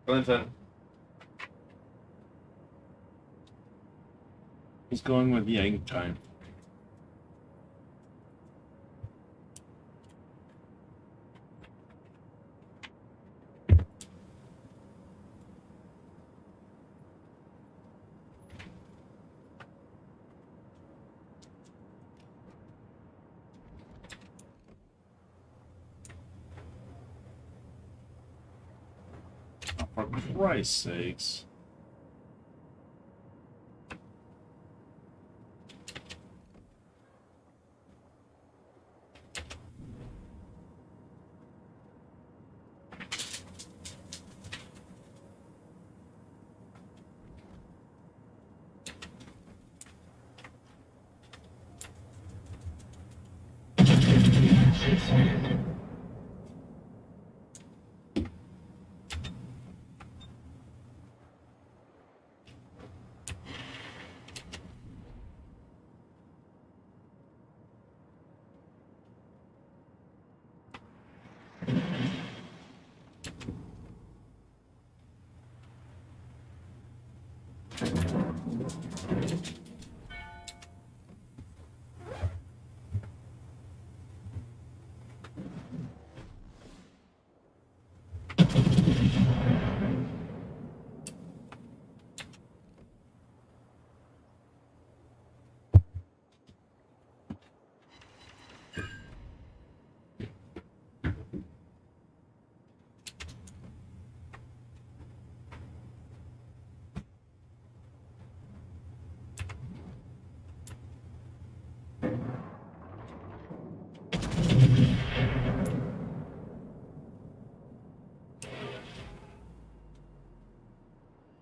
Clinton. He's going with Yang time. For Christ's sakes.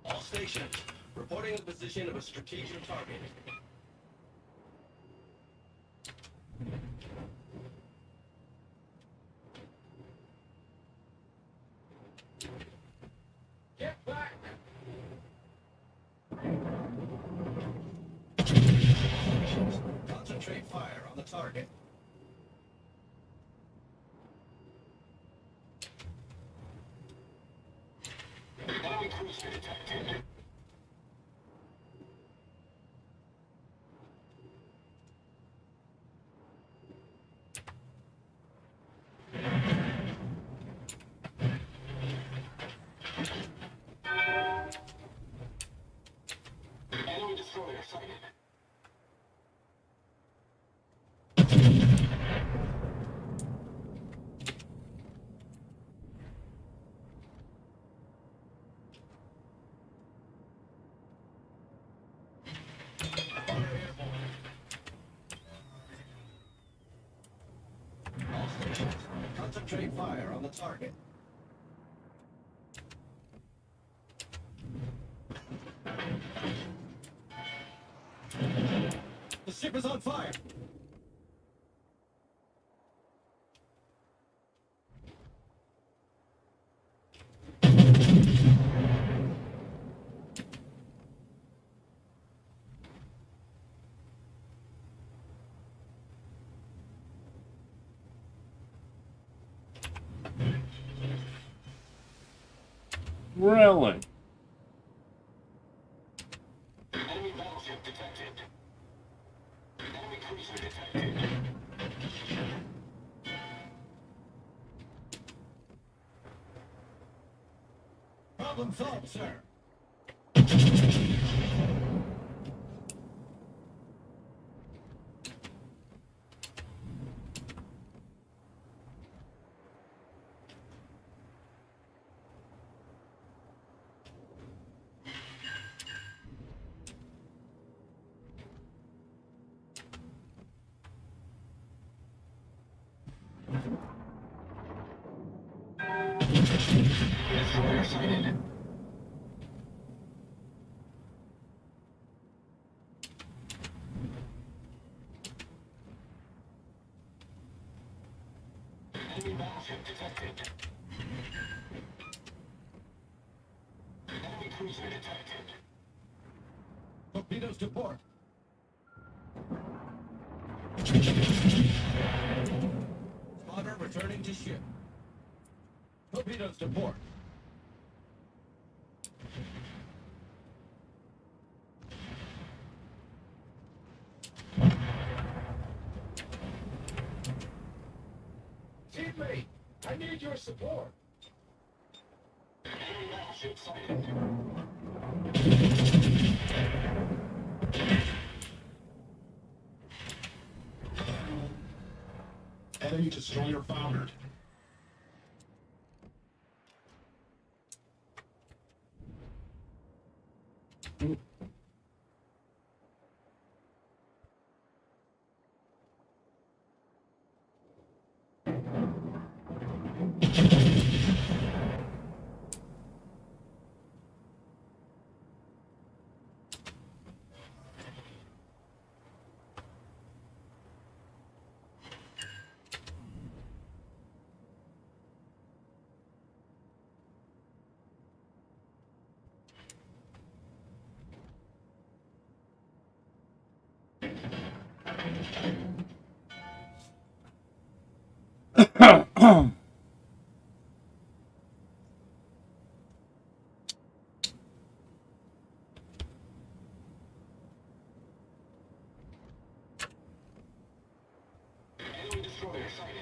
All stations, reporting the position of a strategic target. Get back! Concentrate fire on the target. Enemy cruiser detected. Enemy destroyer sighted. All stations, concentrate fire on the target. The ship is on fire. Really? Enemy battleship detected. Enemy cruiser detected. Problem solved, sir. Destroyer sighted. Enemy battleship detected. Enemy cruiser detected. Torpedoes to port. Spotter returning to ship. Torpedoes to port. Teammate, I need your support. Enemy battleship sighted. Enemy destroyer foundered. Enemy destroyer sighted.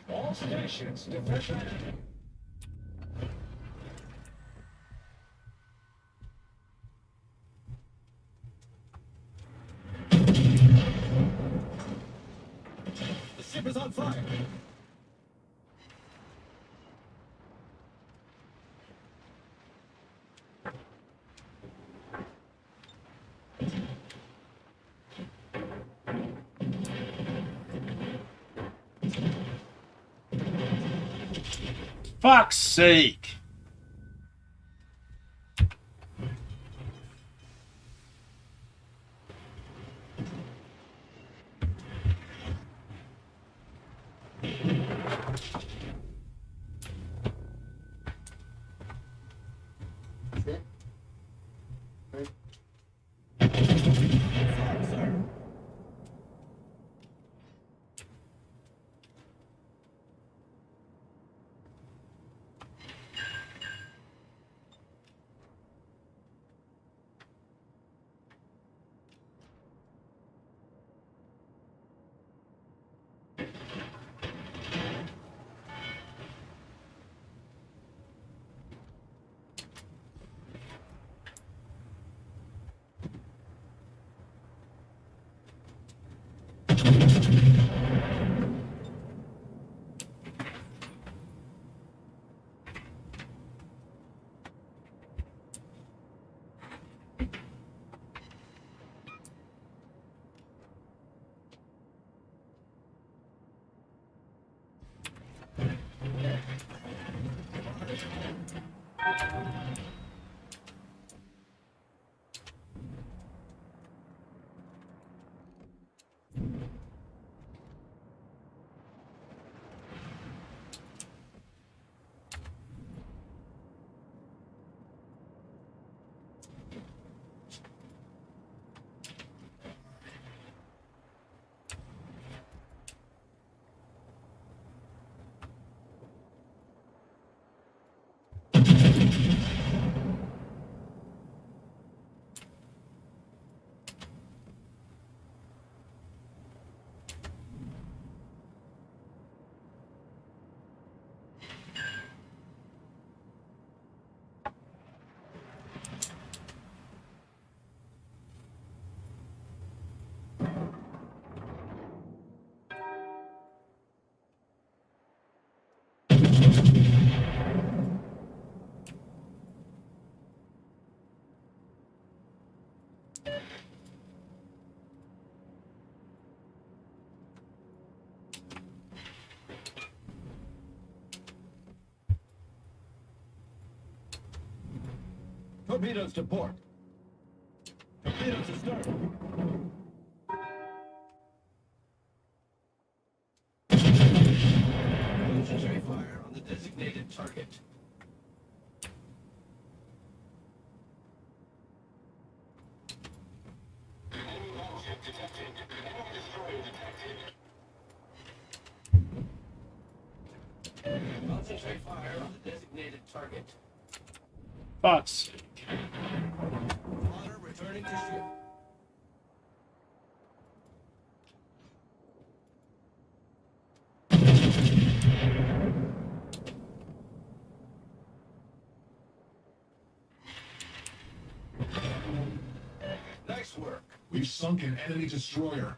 All stations defended. The ship is on fire. Fuck's sake. Torpedoes to port. Torpedoes to start. Concentrate fire on the designated target. Concentrate fire on the designated target. Fuck's sake. Spotter returning to ship. Nice work. We've sunk an enemy destroyer.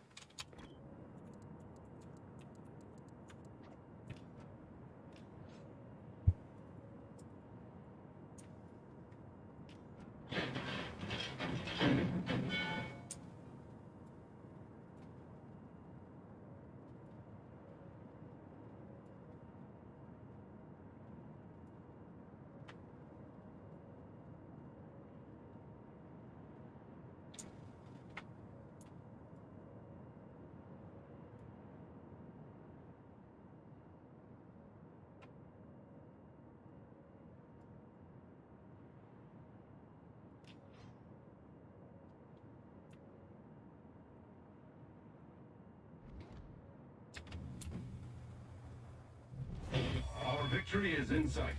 Our victory is in sight.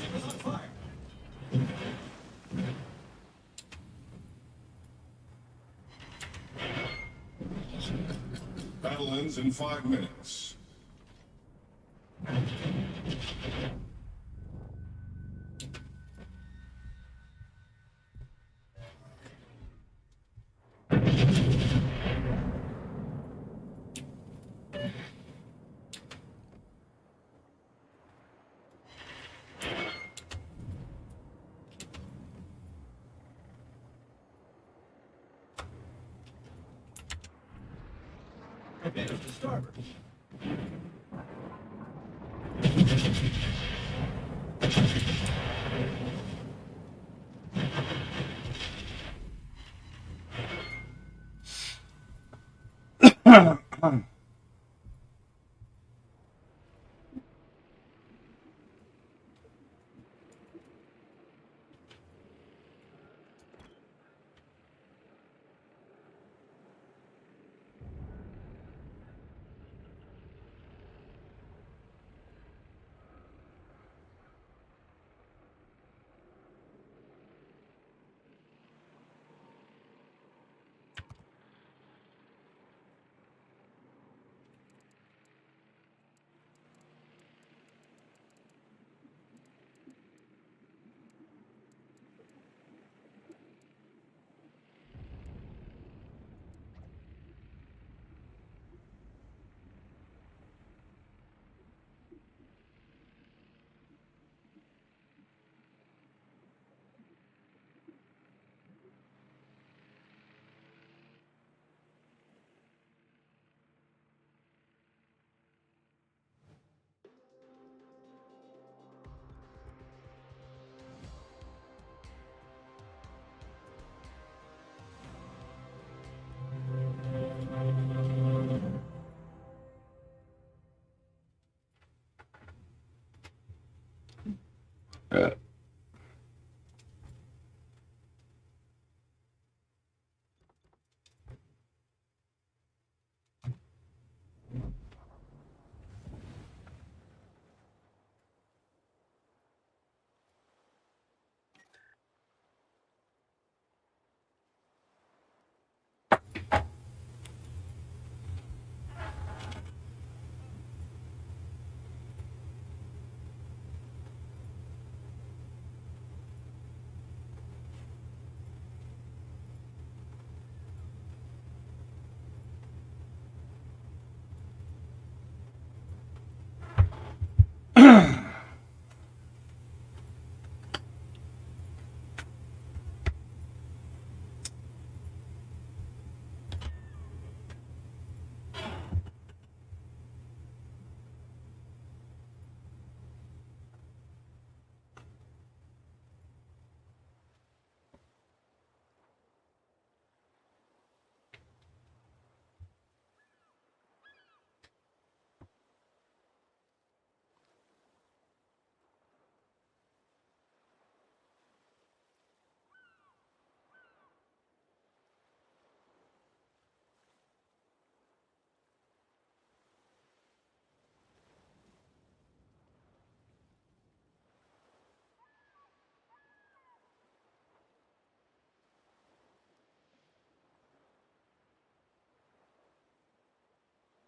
Ship is on fire. Battle ends in 5 minutes. Torpedoes to starboard.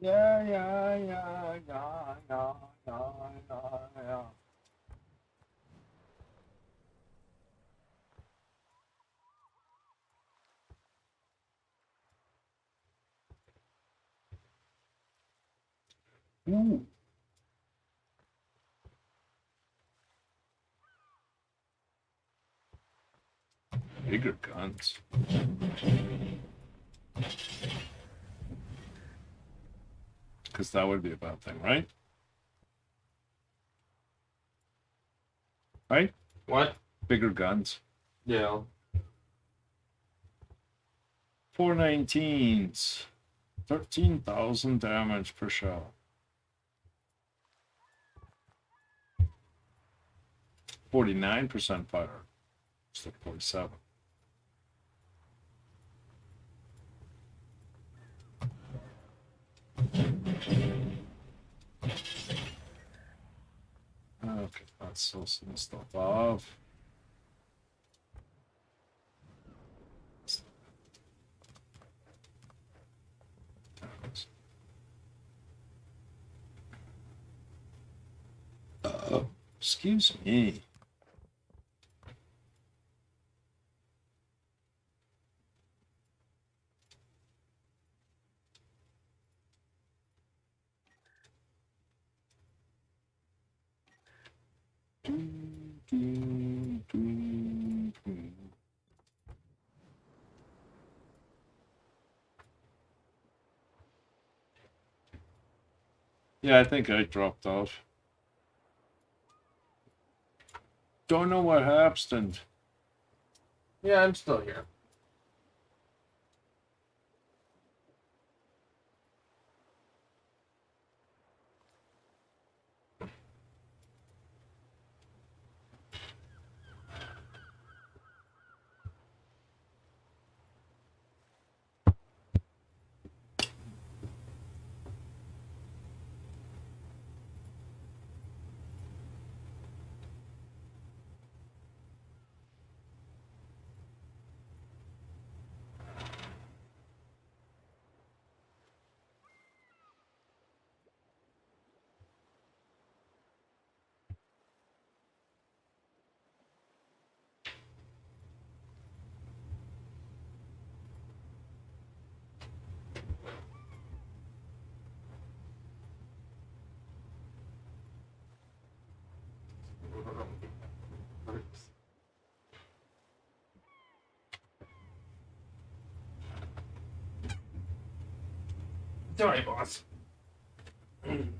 Yeah. Ooh. Bigger guns. Because that would be a bad thing, right? Right? What? Bigger guns. Yeah. 419s. 13,000 damage per shell. 49% fire. Just like 47. Okay, let's still some stuff off. Excuse me. Yeah, I think I dropped off. Don't know what happened. Yeah, I'm still here. Sorry, boss.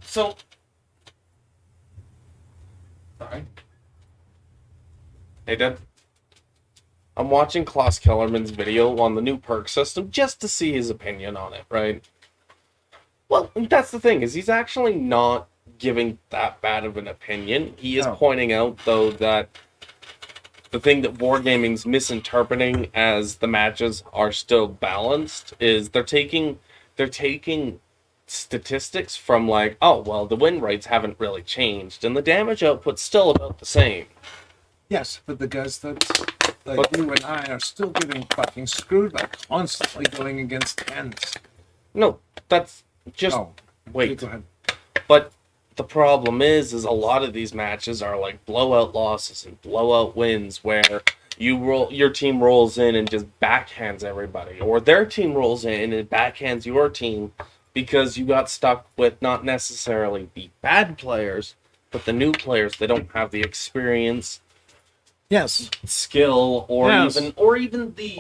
So, sorry. Hey, Dad. I'm watching Klaus Kellerman's video on the new perk system just to see his opinion on it, right? Well, that's the thing, is he's actually not giving that bad of an opinion. He is No. pointing out, though, that the thing that Wargaming's misinterpreting as the matches are still balanced is they're taking statistics from like, oh, well, the win rates haven't really changed, and the damage output's still about the same. Yes, but the guys that like you and I are still getting fucking screwed by constantly going against tens. No, that's just Oh, wait. go ahead. But the problem is a lot of these matches are like blowout losses and blowout wins where your team rolls in and just backhands everybody, or their team rolls in and backhands your team because you got stuck with not necessarily the bad players, but the new players that don't have the experience, Yes. skill, or Yes. even the Or even the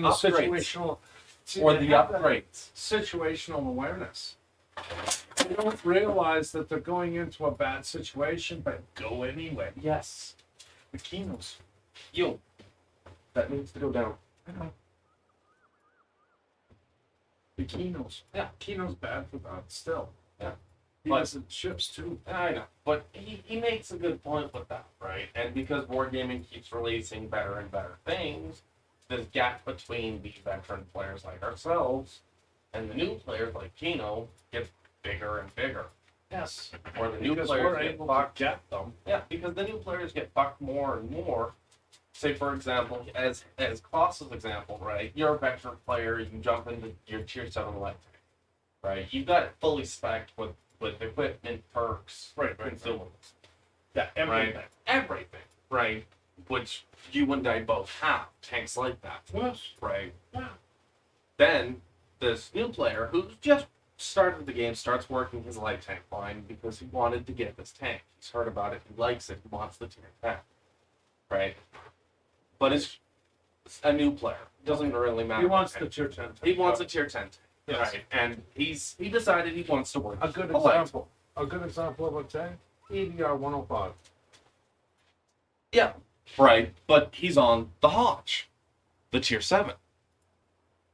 Upgrades. situational. See, or they the have that upgrades. situational awareness. They don't realize that they're going into a bad situation, but go anyway. Yes, The Kinos. yo, that needs to go down. The Kinos. Yeah, Kino's bad for that still. Yeah. He But- has ships too. I know, but he makes a good point with that, right? And because Wargaming keeps releasing better and better things, this gap between the veteran players like ourselves and the new players like Kino gets bigger and bigger. Yes. Or the new Because players we're get able fucked. to get them. Yeah, because the new players get fucked more and more. Say, for example, as Klaus's example, right? You're a veteran player, you jump into your tier 7 light tank, right? You've got it fully spec'd with equipment, perks, Right. consumables. Yeah, everything. Right? Everything, right? Which you and I both have tanks like that, Yes. right? Yeah. Then this new player who's just started the game starts working his light tank line because he wanted to get this tank. He's heard about it, he likes it, he wants the tier 10, right? But it's a new player. Doesn't really matter. He wants what the tank. tier 10. He wants a tier 10 tank, Yes. right? And he decided he wants to work A good light. example. A good example of a tank. EDR 105. Yeah, right. But he's on the Hodge, the tier 7,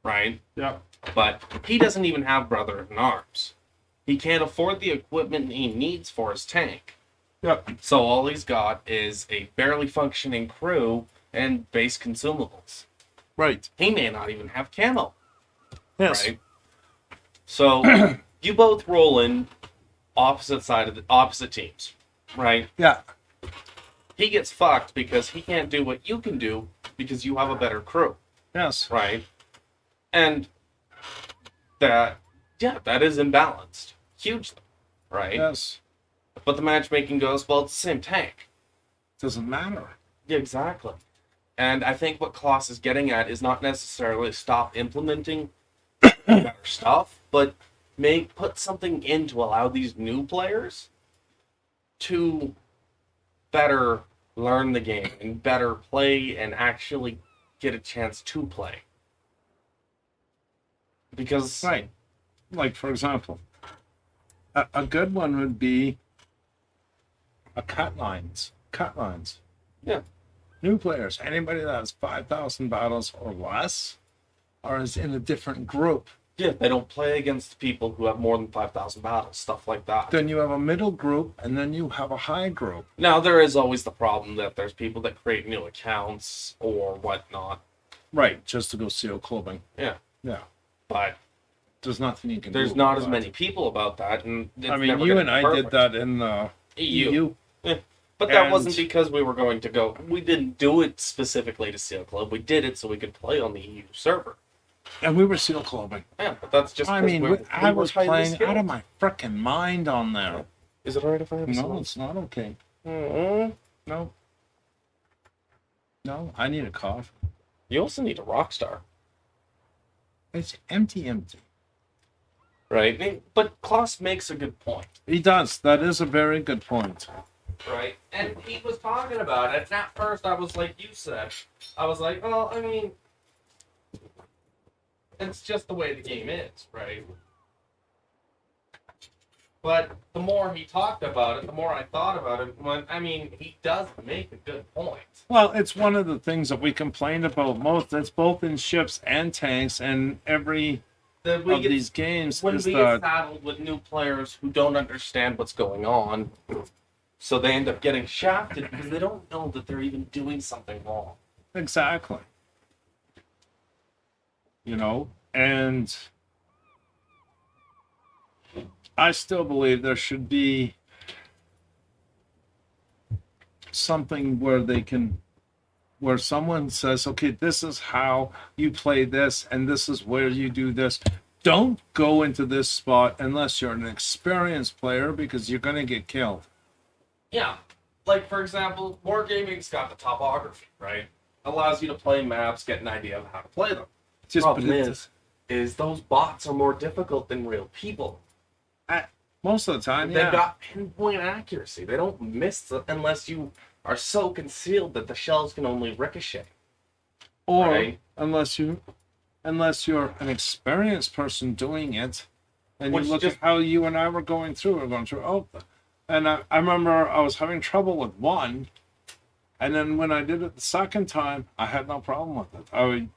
right? Yeah. But he doesn't even have brother in arms. He can't afford the equipment he needs for his tank. Yeah. So all he's got is a barely functioning crew and base consumables. Right. He may not even have camo, Yes. right? So you both roll in opposite teams, right? Yeah. He gets fucked because he can't do what you can do because you have a better crew, Yes. right? And that is imbalanced hugely, right? Yes. But the matchmaking goes, well, it's the same tank. Doesn't matter. Yeah, exactly. And I think what Kloss is getting at is not necessarily stop implementing better stuff, but put something in to allow these new players to better learn the game and better play and actually get a chance to play. Because Right. Like, for example, a good one would be a cut lines. Cut lines. Yeah. New players, anybody that has 5,000 battles or less, or is in a different group. yeah, they don't play against people who have more than 5,000 battles, stuff like that. Then you have a middle group, and then you have a high group. Now, there is always the problem that there's people that create new accounts or whatnot, Right, just to go seal clubbing. Yeah. Yeah. but There's nothing you can do. there's not about as that. many people about that. And it's I mean, never you gonna and be I perfect. did that in the EU. But that And- wasn't because we were going to go. We didn't do it specifically to Seal Club. We did it so we could play on the EU server. And we were seal clubbing. Yeah, but that's just. I 'cause mean, I was playing out of my frickin' mind on there. Is it alright if I have No, it's not okay. Mm-hmm. No. No, I need a cough. You also need a rock star, It's empty. right? But Klaus makes a good point, He does. That is a very good point. right? And he was talking about it. And at first, I was like you said, I was like, well, I mean, it's just the way the game is, right? But the more he talked about it, the more I thought about it. I mean, he does make a good point. Well, it's one of the things that we complained about most. It's both in ships and tanks, and every That we of get, these games when is we that get saddled with new players who don't understand what's going on, so they end up getting shafted because they don't know that they're even doing something wrong. exactly. You know, and I still believe there should be something where someone says, okay, this is how you play this, and this is where you do this. Don't go into this spot unless you're an experienced player, because you're going to get killed. Yeah, like for example, Wargaming's got the topography, right? Allows you to play maps, get an idea of how to play them. Just Problem but it- is those bots are more difficult than real people. most of the time, They've yeah. got pinpoint accuracy. They don't miss unless you are so concealed that the shells can only ricochet. Or Right. unless you're an experienced person doing it, and Which you look just- at how you and I were going through. And I remember I was having trouble with one, and then when I did it the second time, I had no problem with it. I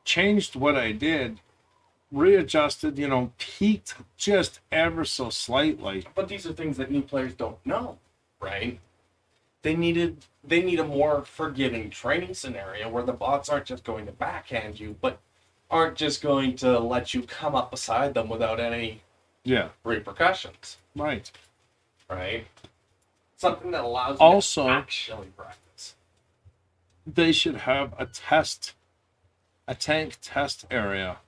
changed what I did, readjusted, peaked just ever so slightly. But these are things that new players don't know, right? They need a more forgiving training scenario where the bots aren't just going to backhand you, but aren't just going to let you come up beside them without any Yeah, repercussions, right. right? Something that allows you Also- to actually practice. They should have a tank test area,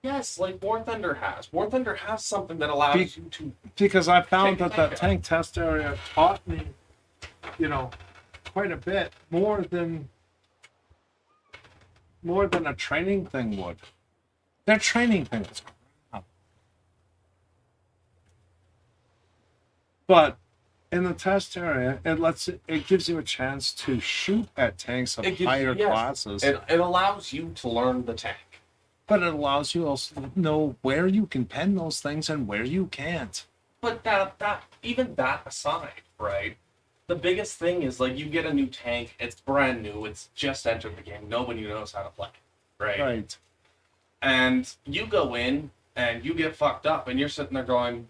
Yes, like War Thunder has. War Thunder has something that allows Be- you to. Because I found Take that the that tank tank test area taught me, you know, quite a bit more than a training thing would. Their training thing is crap. But in the test area, it gives you a chance to shoot at tanks of It gives higher yes, classes. It allows you to learn the tank. But it allows you also to know where you can pen those things and where you can't. But even that aside, right? The biggest thing is like you get a new tank, it's brand new, it's just entered the game, nobody knows how to play, right? Right. And you go in and you get fucked up, and you're sitting there going,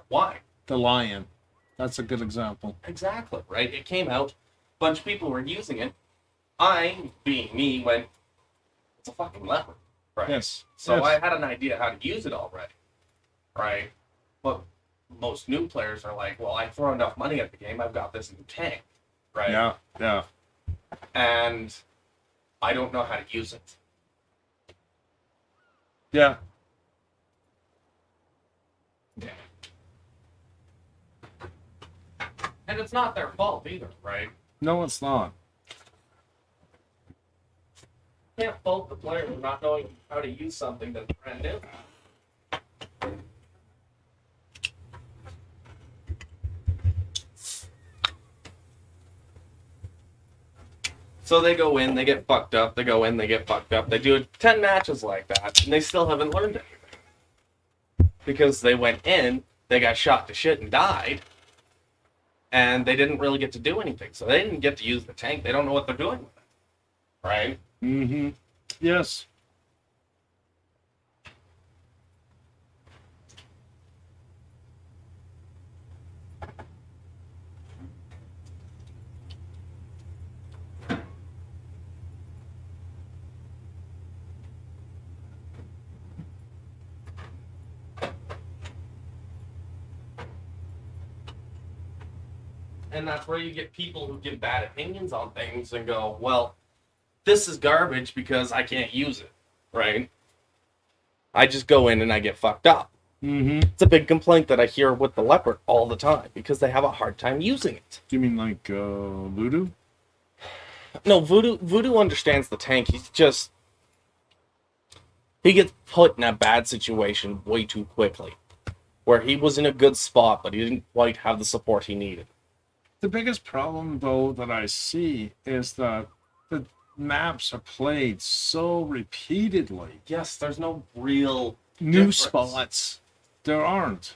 why? The lion. That's a good example. Exactly, right? It came out, a bunch of people were using it. I, being me, went, it's a fucking leopard, right? Yes. So yes. I had an idea how to use it already, right? But most new players are like, well, I throw enough money at the game, I've got this new tank, right? Yeah, yeah. And I don't know how to use it. Yeah. Yeah. And it's not their fault either, right? No, it's not. Can't fault the player for not knowing how to use something that's brand new. So they go in, they get fucked up, they go in, they get fucked up. They do 10 matches like that, and they still haven't learned anything. Because they went in, they got shot to shit and died, and they didn't really get to do anything. So they didn't get to use the tank. They don't know what they're doing with it. Right? Mm-hmm. Yes. And that's where you get people who give bad opinions on things and go, well, this is garbage because I can't use it, right? I just go in and I get fucked up. Mm-hmm. It's a big complaint that I hear with the leopard all the time because they have a hard time using it. Do you mean like voodoo? No, Voodoo understands the tank. He gets put in a bad situation way too quickly. Where he was in a good spot, but he didn't quite have the support he needed. The biggest problem, though, that I see is that the maps are played so repeatedly. Yes, there's no real New difference. spots. There aren't.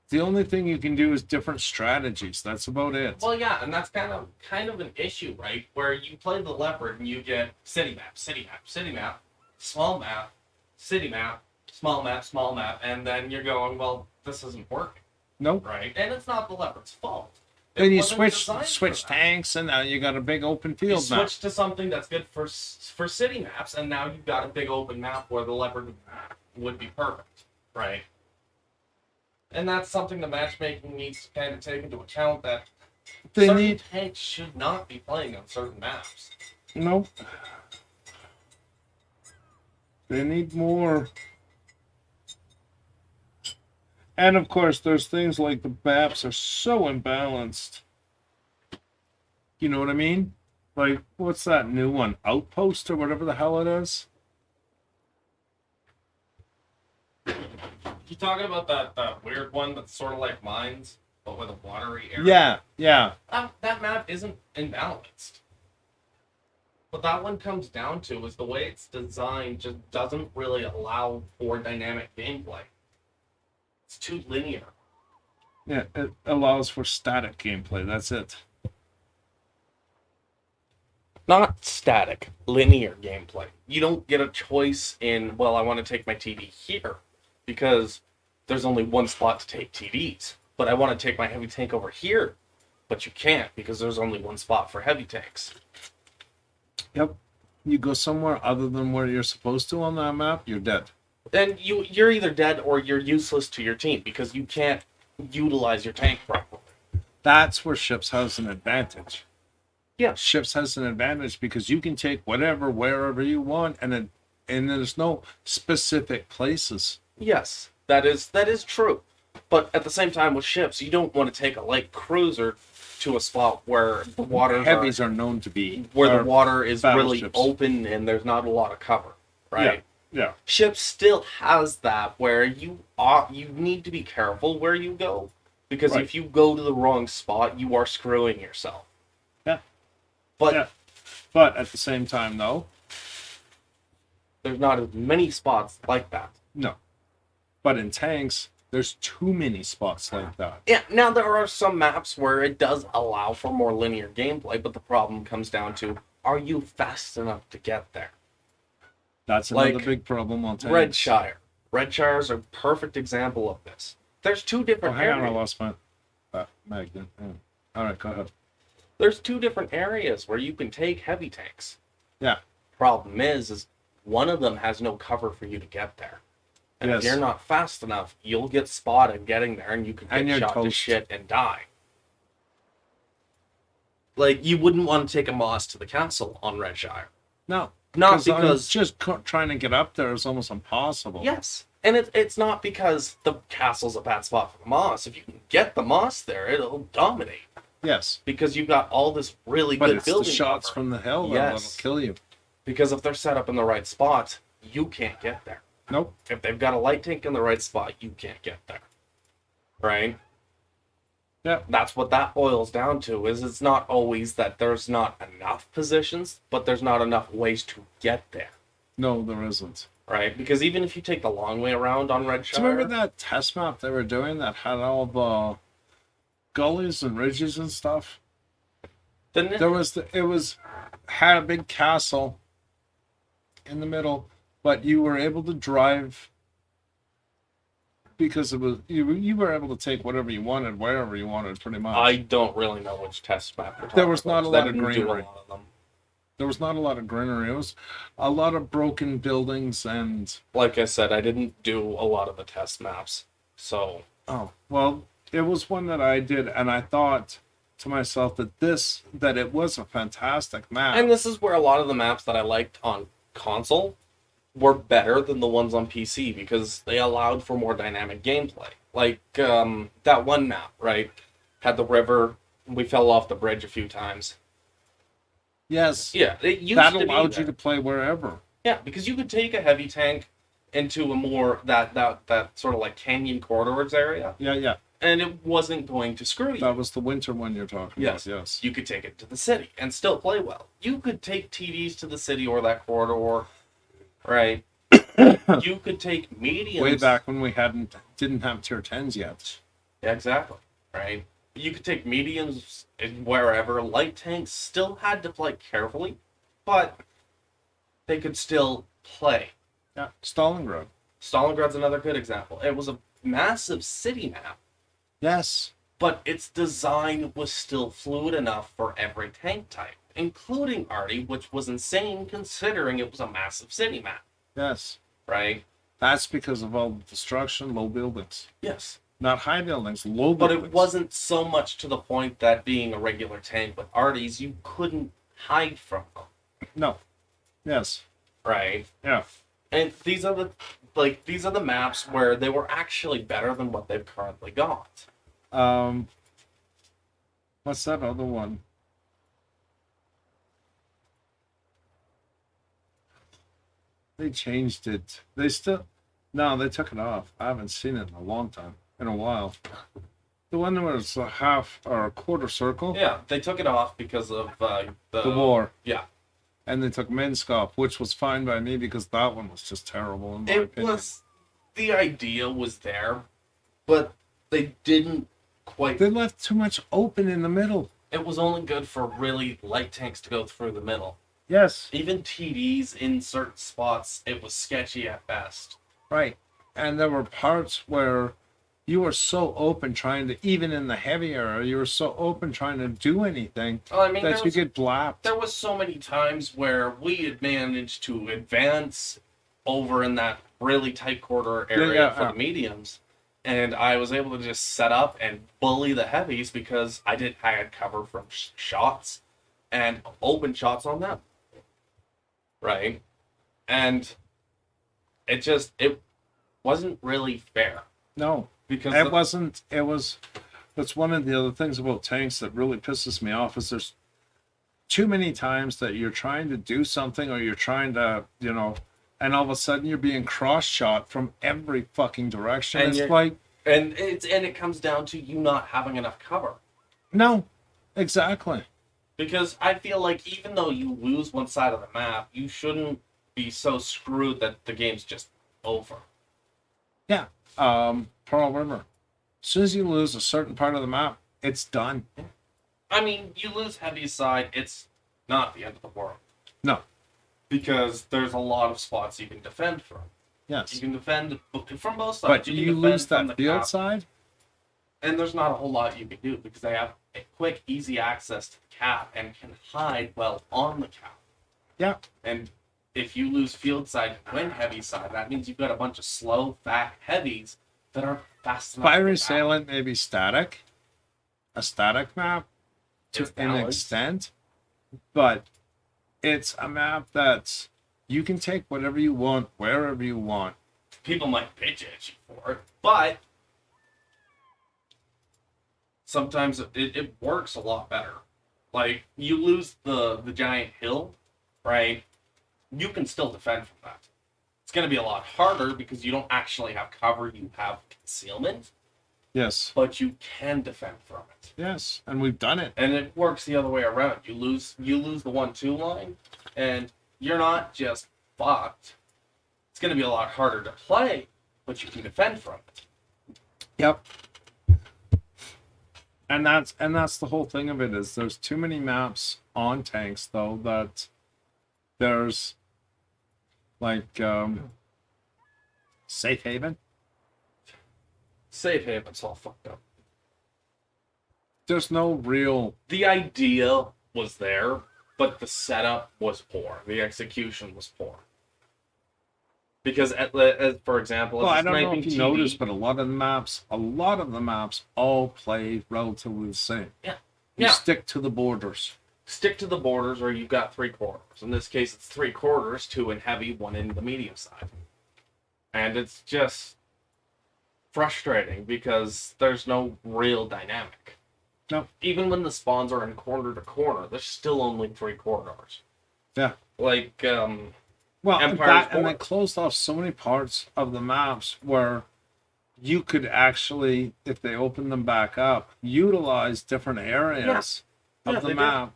The only thing you can do is different strategies. That's about it. Well, yeah, and that's kind of an issue, right? Where you play the leopard and you get city map, city map, city map, small map, city map, small map, and then you're going, well, this isn't working, Nope. right? And it's not the leopard's fault. It Then you wasn't switch designed for that. tanks, and now you got a big open You field now. switch to something that's good for city maps, and now you've got a big open map where the leopard would be perfect, right? And that's something the matchmaking needs to kind of take into account that They certain need tanks should not be playing on certain maps. nope. They need more. And of course, there's things like the maps are so imbalanced. You know what I mean? Like, what's that new one? Outpost or whatever the hell it is? You talking about that weird one that's sort of like mines, but with a watery area? Yeah, yeah. That map isn't imbalanced. What that one comes down to is the way it's designed just doesn't really allow for dynamic gameplay. It's too linear. Yeah, it allows for static gameplay. That's it. Not static, linear gameplay. You don't get a choice in, well, I want to take my TD here because there's only one spot to take TDs. But I want to take my heavy tank over here, but you can't because there's only one spot for heavy tanks. Yep. You go somewhere other than where you're supposed to on that map, you're dead. Then you're either dead or you're useless to your team because you can't utilize your tank properly. That's where ships has an advantage. Yeah. Ships has an advantage because you can take whatever wherever you want, and and there's no specific places. Yes, that is true. But at the same time, with ships, you don't want to take a light cruiser to a spot where the water Heavies are known to be where the or water is really battleships. open and there's not a lot of cover, right? Yeah. Ships still has that where you need to be careful where you go, because Right. if you go to the wrong spot, you are screwing yourself. Yeah. But Yeah. But at the same time, though, there's not as many spots like that. no. But in tanks, there's too many spots like that. Yeah, now there are some maps where it does allow for more linear gameplay, but the problem comes down to, are you fast enough to get there? That's another Like big problem on tanks. Redshire is a perfect example of this. There's two Oh, different hang on, I areas. lost my magnet. Yeah. All right, go ahead. There's two different areas where you can take heavy tanks. Yeah. Problem is one of them has no cover for you to get there. And if Yes. you're not fast enough, you'll get spotted getting there and you could And get you're shot to toast. shit and die. Like, you wouldn't want to take a Moss to the castle on Redshire. No. Not because... just trying to get up there is almost impossible. Yes. And it's not because the castle's a bad spot for the Moss. If you can get the Moss there, it'll dominate. Yes. Because you've got all this really But good it's the building shots cover. from the hill Yes. that'll kill you. Because if they're set up in the right spot, you can't get there. Nope. If they've got a light tank in the right spot, you can't get there. Right? Yeah. That's what that boils down to, is it's not always that there's not enough positions, but there's not enough ways to get there. No, there isn't. Right? Because even if you take the long way around on Redshire... Do you remember that test map they were doing that had all the gullies and ridges and stuff? It had a big castle in the middle, but you were able to drive because it was you were able to take whatever you wanted wherever you wanted, pretty much. I don't really know which test map you're talking There was about, not a 'cause I lot of didn't do a greenery. lot of them. There was not a lot of greenery. It was a lot of broken buildings and Like I said, I didn't do a lot of the test maps. So, oh well, it was one that I did, and I thought to myself that it was a fantastic map. and this is where a lot of the maps that I liked on console were better than the ones on PC, because they allowed for more dynamic gameplay. Like, that one map, right? Had the river, we fell off the bridge a few times. Yes, Yeah, it used that to be allowed you there. to play wherever. Yeah, because you could take a heavy tank into a more, that sort of like canyon corridors area, Yeah. and it wasn't going to screw you. That was the winter one you're talking Yes. about. Yes. You could take it to the city and still play well. You could take TDs to the city or that corridor, right? You could take mediums. Way back when we didn't have tier 10s yet. Yeah, exactly. Right? You could take mediums in wherever. Light tanks still had to play carefully, but they could still play. Yeah. Stalingrad. Stalingrad's another good example. It was a massive city map, Yes. but its design was still fluid enough for every tank type, including Arty, which was insane considering it was a massive city map, Yes. right? That's because of all the destruction, low buildings. Yes. Not high buildings, low But buildings. it wasn't so much to the point that being a regular tank with Arties, you couldn't hide from them, No. Yes. right? Yeah. And these are the maps where they were actually better than what they've currently got. What's that other one? They changed it. No, they took it off. I haven't seen it in a long time, in a while. The one that was a half or a quarter circle. Yeah, they took it off because of The war. Yeah, And they took Minskov, which was fine by me because that one was just terrible in my opinion. the idea was there, but they didn't quite. They left too much open in the middle. It was only good for really light tanks to go through the middle. Yes. Even TDs in certain spots, it was sketchy at best. Right. And there were parts where you were so open trying to, even in the heavy area, you were so open trying to do anything Well, I mean, that you get blapped. there was so many times where we had managed to advance over in that really tight quarter area for the mediums, and I was able to just set up and bully the heavies because I had cover from shots and open shots on them. Right? And it wasn't really fair No, because it wasn't. It was. That's one of the other things about tanks that really pisses me off is there's too many times that you're trying to do something or you're trying to, and all of a sudden you're being cross shot from every fucking direction. And It's you're- like, and it comes down to you not having enough cover. no, exactly. Because I feel like even though you lose one side of the map, you shouldn't be so screwed that the game's just over. Yeah. Pearl River. As soon as you lose a certain part of the map, it's done. I mean, you lose heavy side, it's not the end of the world. No. Because there's a lot of spots you can defend from. You Yes. can defend from both sides. But can you defend lose from that the field cap, side? and there's not a whole lot you can do because they have a quick, easy access to the cap and can hide well on the cap. Yeah. And if you lose field side and win heavy side, that means you've got a bunch of slow, fat heavies that aren't fast enough. Fiery to get out. Assailant may be static. A static map to It's an balanced. extent. But it's a map that's you can take whatever you want, wherever you want. People might bitch at you for it, but sometimes it works a lot better. Like, you lose the giant hill, right? You can still defend from that. It's going to be a lot harder because you don't actually have cover, you have concealment, Yes. but you can defend from it. Yes. And we've done it. And it works the other way around. You lose the 1-2 line, and you're not just fucked. It's going to be a lot harder to play, but you can defend from it. Yep. And that's the whole thing of it is there's too many maps on tanks though that there's like Safe Haven. Safe haven's all fucked up. There's no real The idea was there, but the setup was poor. The execution was poor. Because, for example, well, I don't know sniping if you TV, noticed, but a lot of the maps all play relatively the same. Yeah. You Yeah. stick to the borders. stick to the borders, or you've got 3/4. In this case, it's 3/4, 2 in heavy, 1 in the medium side. And it's just frustrating because there's no real dynamic. No. Even when the spawns are in corner to corner, there's still only 3 corridors. Yeah. Like, Well, Empire's and they Born. closed off so many parts of the maps where you could actually, if they opened them back up, utilize different areas Yeah, of the they did. map.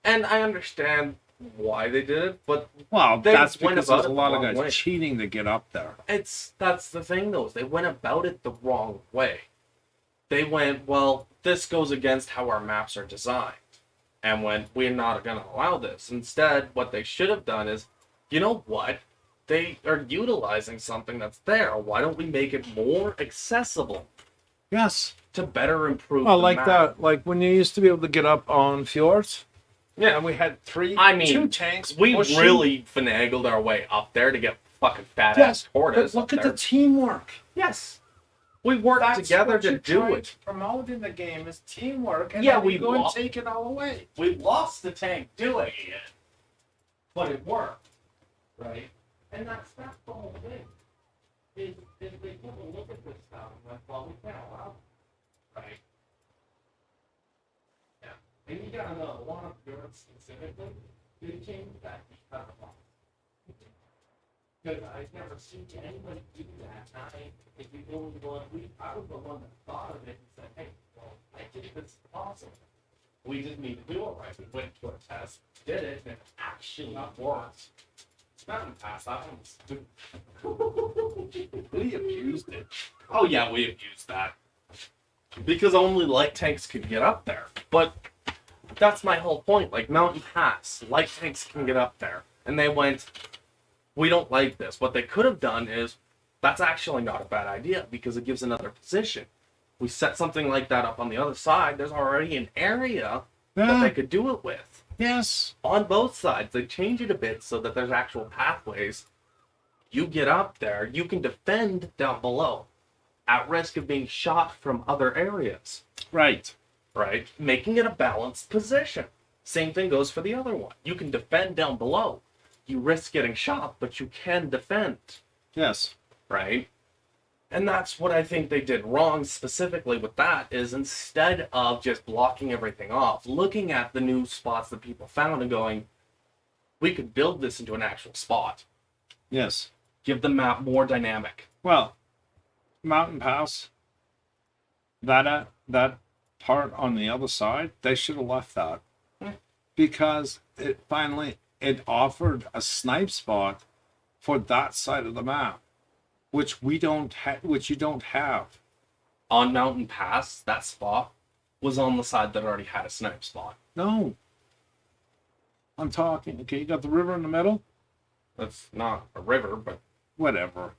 and I understand why they did it, but Well, They that's went because about there's a it the lot of wrong guys way. cheating to get up there. that's the thing though, is they went about it the wrong way. They went, well, this goes against how our maps are designed, and when we're not going to allow this. Instead, what they should have done is, you know what? They are utilizing something that's there. Why don't we make it more accessible Yes. to better improve Well, the like map? that, like when you used to be able to get up on fjords, Yeah, and we had two tanks. we pushing. really finagled our way up there to get fucking fat Yes, ass tortoise. but look up at there. the teamwork. Yes, we worked That's together what to you're do trying it. to promote in the game is teamwork, and Yeah, then we you go and lost. take it all away. We lost the tank doing it, but it worked, right? And that's the whole thing. Is they people look at this stuff and like, well, we can't allow it, right? Yeah, and you gotta know, a lot of Europe specifically, they changed that kind of law. Because I've never seen anybody do that. If you only one, I was the one that thought of it and said, hey, well, I think this is possible. We just need to do it right. We went to a test, did it, and it actually worked. It's not in the past. That one was stupid. We abused it. Oh yeah, we abused that. Because only light tanks could get up there. But that's my whole point. Like Mountain Pass, light tanks can get up there. And they went, we don't like this. What they could have done is, that's actually not a bad idea because it gives another position. We set something like that up on the other side, there's already an area that they could do it with. Yes. On both sides, they change it a bit so that there's actual pathways. You get up there, you can defend down below, at risk of being shot from other areas, Right. right? Making it a balanced position. Same thing goes for the other one. You can defend down below. You risk getting shot, but you can defend. Yes. right? And that's what I think they did wrong specifically with that is instead of just blocking everything off, looking at the new spots that people found and going, we could build this into an actual spot. Yes. Give the map more dynamic. Well, Mountain Pass, that part on the other side, they should have left that. Because it offered a snipe spot for that side of the map, which you don't have. On Mountain Pass, that spot was on the side that already had a snipe spot. No. I'm talking, okay, you got the river in the middle? That's not a river, but Whatever.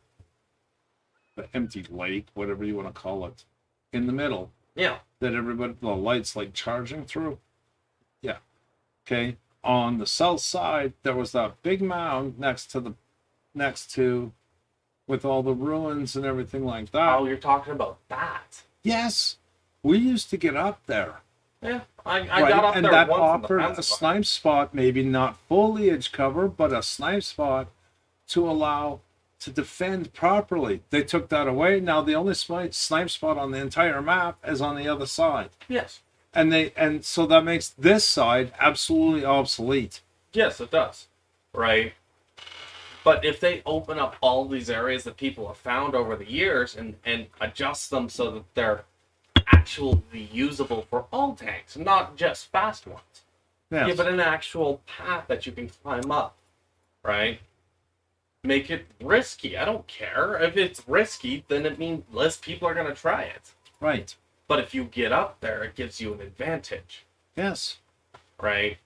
The empty lake, whatever you want to call it. In the middle. yeah. That everybody, the lights like charging through. Yeah. Okay. On the south side, there was that big mound next to, with all the ruins and everything like that. Oh, you're talking about that. Yes. We used to get up there. Yeah, I Right? got up And there that once offered in the a snipe spot, maybe not foliage cover, but a snipe spot to allow to defend properly. They took that away. Now the only snipe spot on the entire map is on the other side. Yes. And so that makes this side absolutely obsolete. Yes, it does. Right. But if they open up all these areas that people have found over the years and adjust them so that they're actually usable for all tanks, not just fast ones. Yes. Give it an actual path that you can climb up. Right? Make it risky. I don't care. If it's risky, then it means less people are going to try it. Right. But if you get up there, it gives you an advantage. Yes. Right?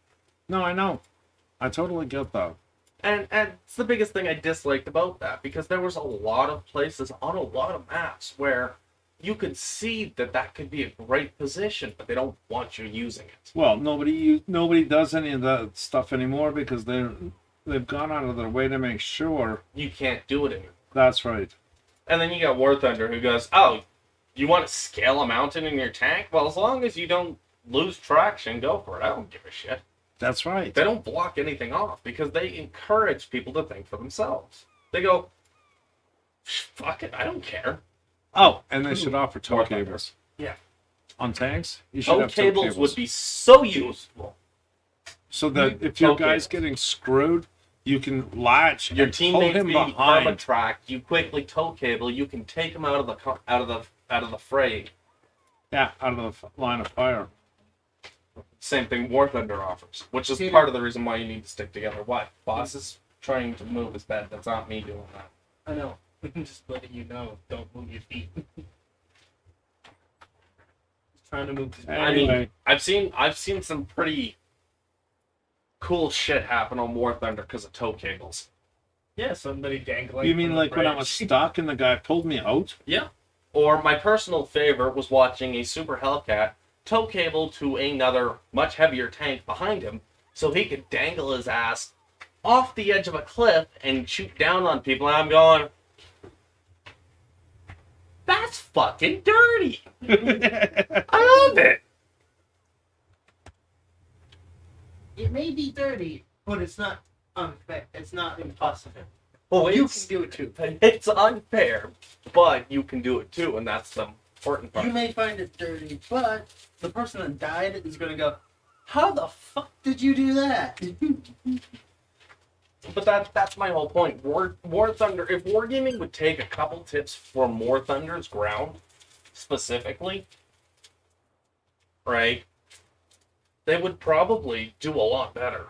No, I know. I totally get that. And it's the biggest thing I disliked about that, because there was a lot of places on a lot of maps where you could see that could be a great position, but they don't want you using it. Well, nobody does any of that stuff anymore because they've gone out of their way to make sure. You can't do it anymore. That's right. And then you got War Thunder who goes, oh, you want to scale a mountain in your tank? Well, as long as you don't lose traction, go for it. I don't give a shit. That's right. They don't block anything off because they encourage people to think for themselves. They go, fuck it, I don't care. Oh, and they should offer tow War Thunder. cables. Yeah. On tanks, you should Tow have tow cables would be so useful. so that if your Tow guy's cables. getting screwed, you can latch Your and pull teammates him being behind. perma-tracked, you quickly tow cable, you can take them out of the fray. Yeah, out of the line of fire. Same thing War Thunder offers, which is Peter. part of the reason why you need to stick together. What? Boss is trying to move his bed. That's not me doing that. I know. I'm just letting you know. Don't move your feet. Just trying to move. His I mean, Anyway. I've seen some pretty cool shit happen on War Thunder because of tow cables. yeah, somebody dangling. You mean from the like when I was bridge. stuck and the guy pulled me out? Yeah. Or my personal favorite was watching a Super Hellcat tow cable to another much heavier tank behind him so he could dangle his ass off the edge of a cliff and shoot down on people. And I'm going, that's fucking dirty. I love it. It may be dirty, but it's not unfair. It's not impossible. Well, You it's, can do it too. it's unfair, but you can do it too, and that's the important part. You may find it dirty, but the person that died is gonna go, "How the fuck did you do that?" But that's my whole point. War Thunder, if Wargaming would take a couple tips from War Thunder's ground, specifically, right, they would probably do a lot better.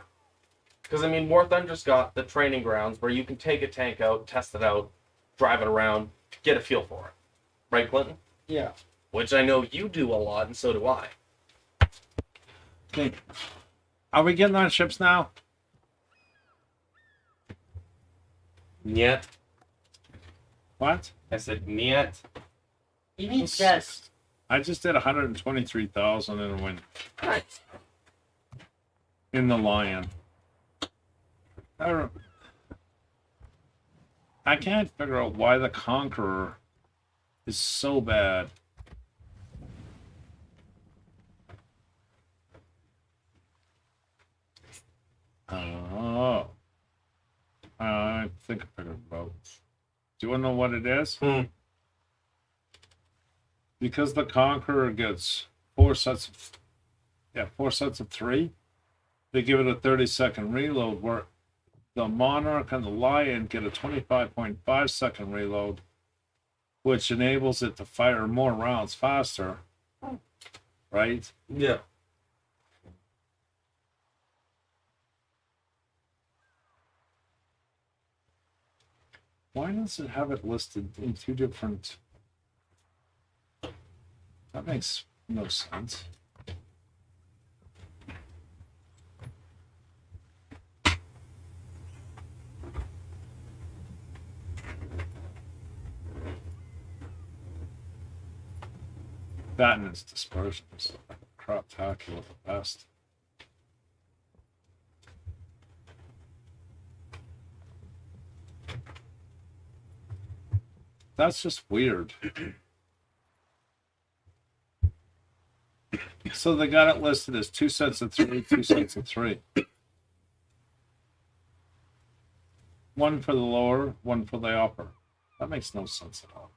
Because, I mean, War Thunder's got the training grounds where you can take a tank out, test it out, drive it around, get a feel for it. Right, Clinton? Yeah. Which I know you do a lot, and so do I. Okay. Are we getting on ships now? Niet. What? I said niet. You need chest. I just did 123,000 in a win Nice. in the Lion. I can't figure out why the Conqueror is so bad. Oh. I think I figured it out. Do you want to know what it is? Hmm. Because the Conqueror gets four sets of three. They give it a 30-second reload, where the Monarch and the Lion get a 25.5-second reload, which enables it to fire more rounds faster. Right? Yeah. Why does it have it listed in two different? That makes no sense. That and its dispersion is craptacular at best. That's just weird. So they got it listed as 2 sets of 3, 2 sets of 3. One for the lower, one for the upper. That makes no sense at all.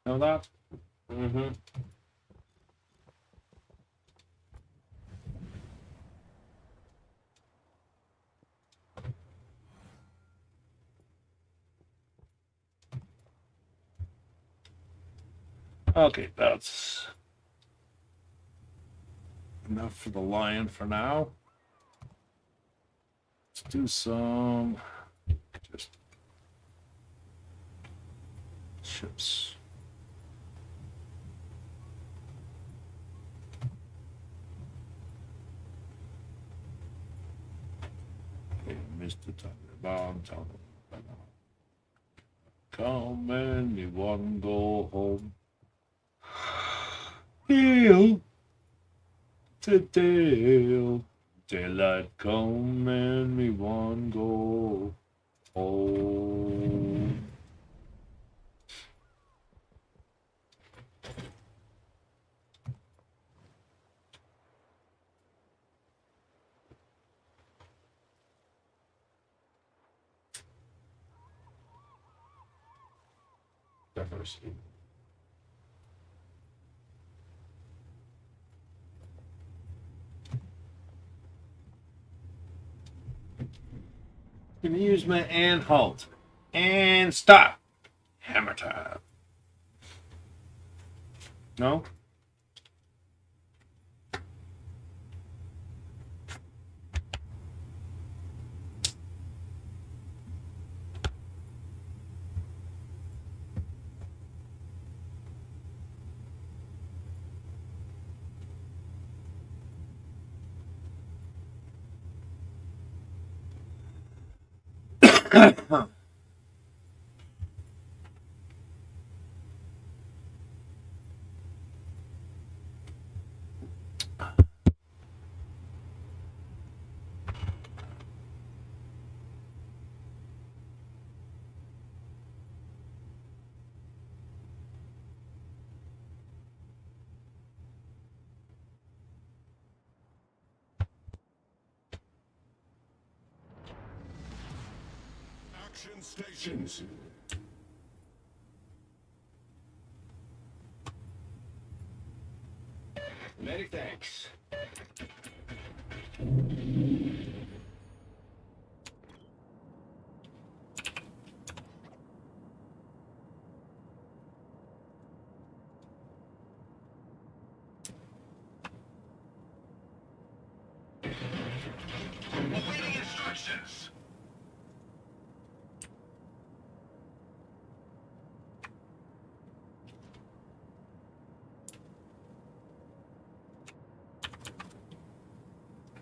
Know that? Mm-hmm. Okay, that's enough for the Lion for now. Let's do some just ships. Okay, Mr. Thunderbomb, come and you want to go home. Heel to tail, daylight come and me want go home. Diversity. Gonna use my and halt and stop. Hammer time. No? Action stations. Many thanks. Awaiting instructions.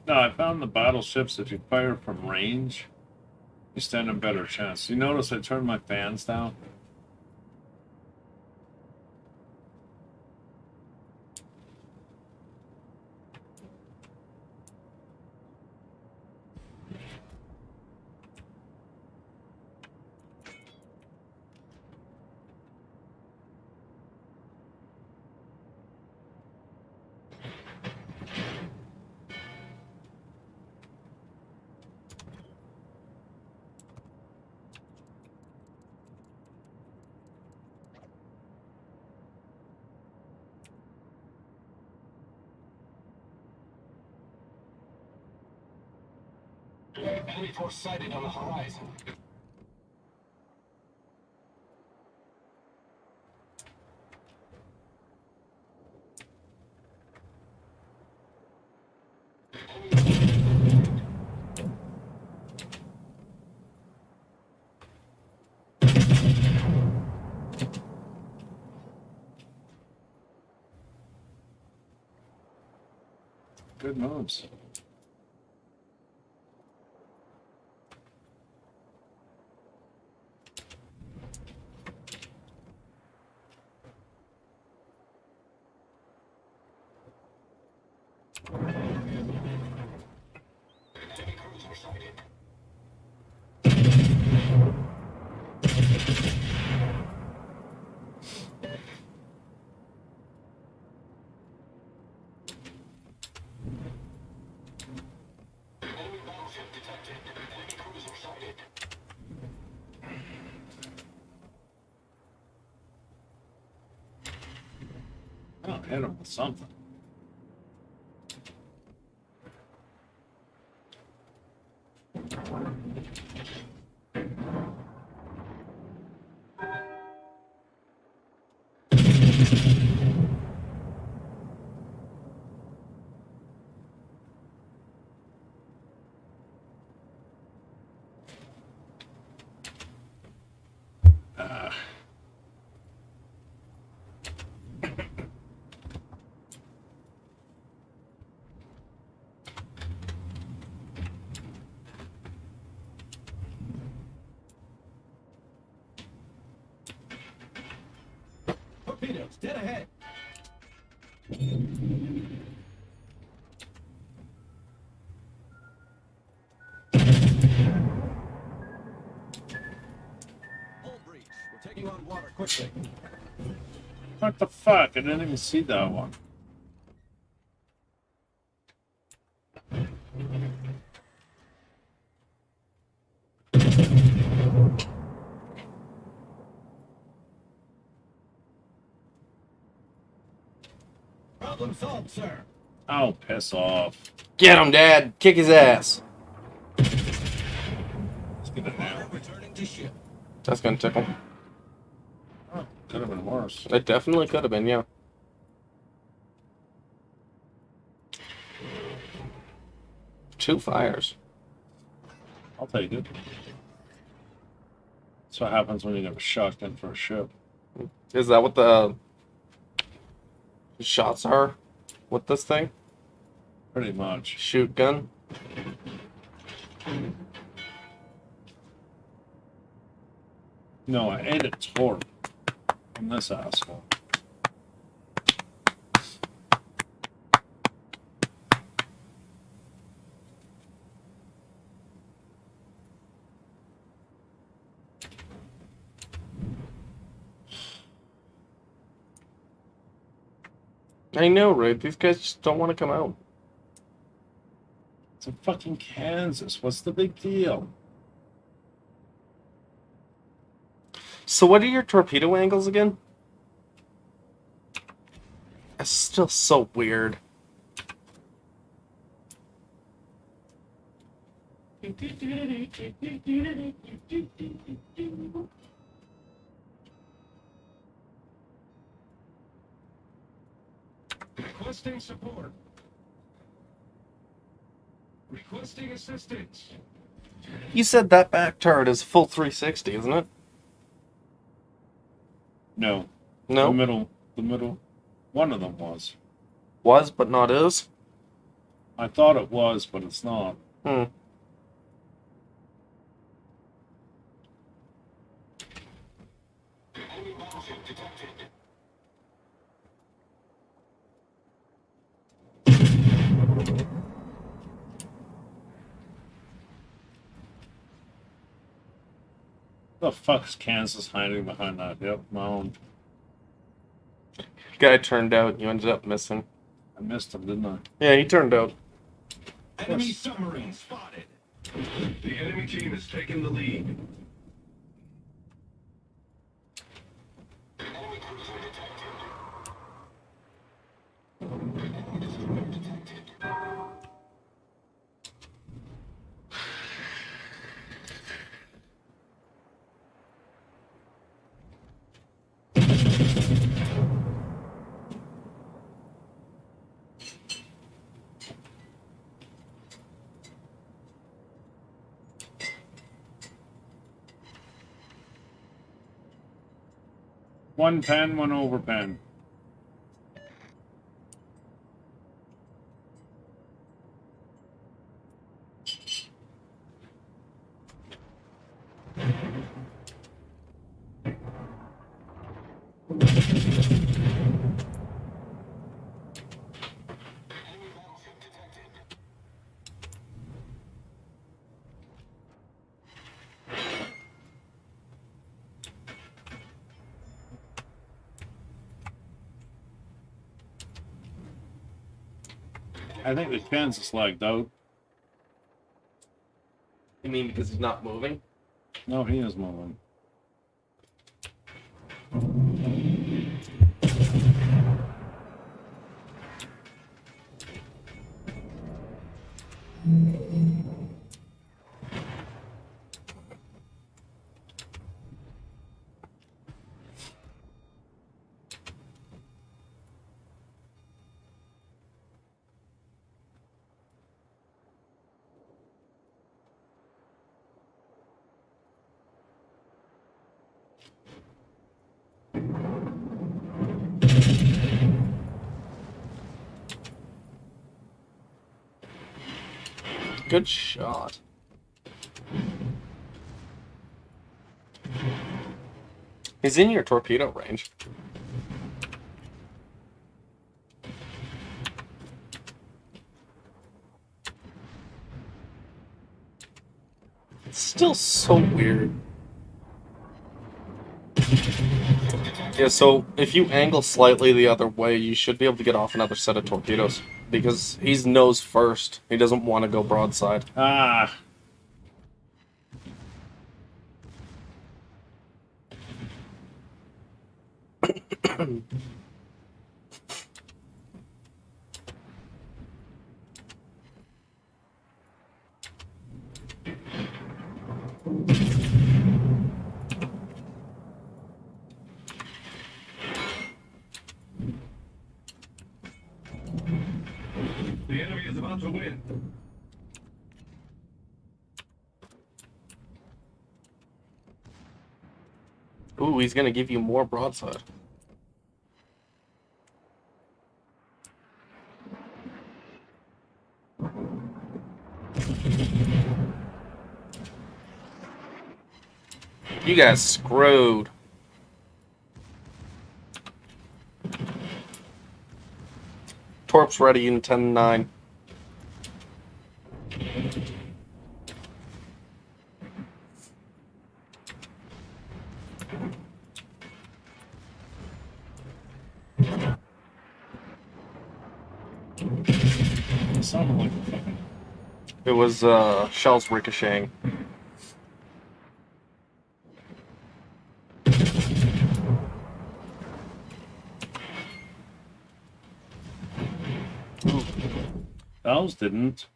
No, I found the battleships, if you fire from range, you stand a better chance. You notice I turned my fans down? Enemy force sighted on the horizon. Good moves. Oh, hit him with something. Torpedoes, dead ahead. Hull breach. We're taking on water quickly. What the fuck? I didn't even see that one. Problem solved, sir. Oh, piss off. Get him, Dad. Kick his ass. Let's get it now. Water returning to ship. That's gonna tickle. Oh, could have been worse. It definitely could have been, yeah. Two fires. I'll take it. That's what happens when you get a shotgun for a ship. Is that what the shots are with this thing? Pretty much. Shoot gun? No, I ate a torp from this asshole. I know, right? These guys just don't want to come out. It's in fucking Kansas. What's the big deal? So what are your torpedo angles again? That's still so weird. Requesting support. Requesting assistance. You said that back turret is full 360, isn't it? No. No? The middle. One of them was. Was, but not is? I thought it was, but it's not. Hmm. The fuck's Kansas hiding behind that hip mound? Guy turned out, you ended up missing. I missed him, didn't I? Yeah, he turned out. Enemy submarine spotted. The enemy team has taken the lead. One pen, one over pen. I think the pen's is lagged out. You mean because he's not moving? No, he is moving. Good shot. He's in your torpedo range. It's still so weird. Yeah, so if you angle slightly the other way, you should be able to get off another set of torpedoes. Because he's nose first. He doesn't want to go broadside. Ah. The enemy is about to win. Ooh, he's gonna give you more broadside. You guys screwed. Torp's ready in 10-9. It sounded like a fucking. It was shells ricocheting. Ours didn't.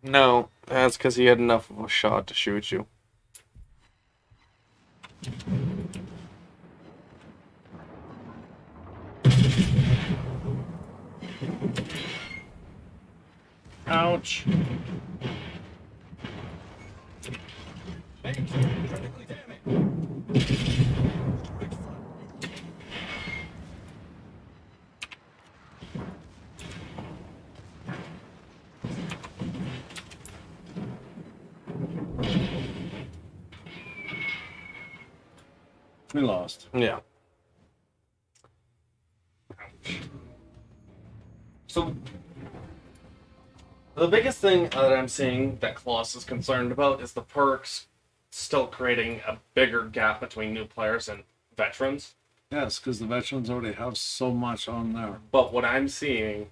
No, that's because he had enough of a shot to shoot you. Ouch. We lost. Yeah. So, the biggest thing that I'm seeing that Colossus is concerned about is the perks still creating a bigger gap between new players and veterans. Yes, because the veterans already have so much on there. But what I'm seeing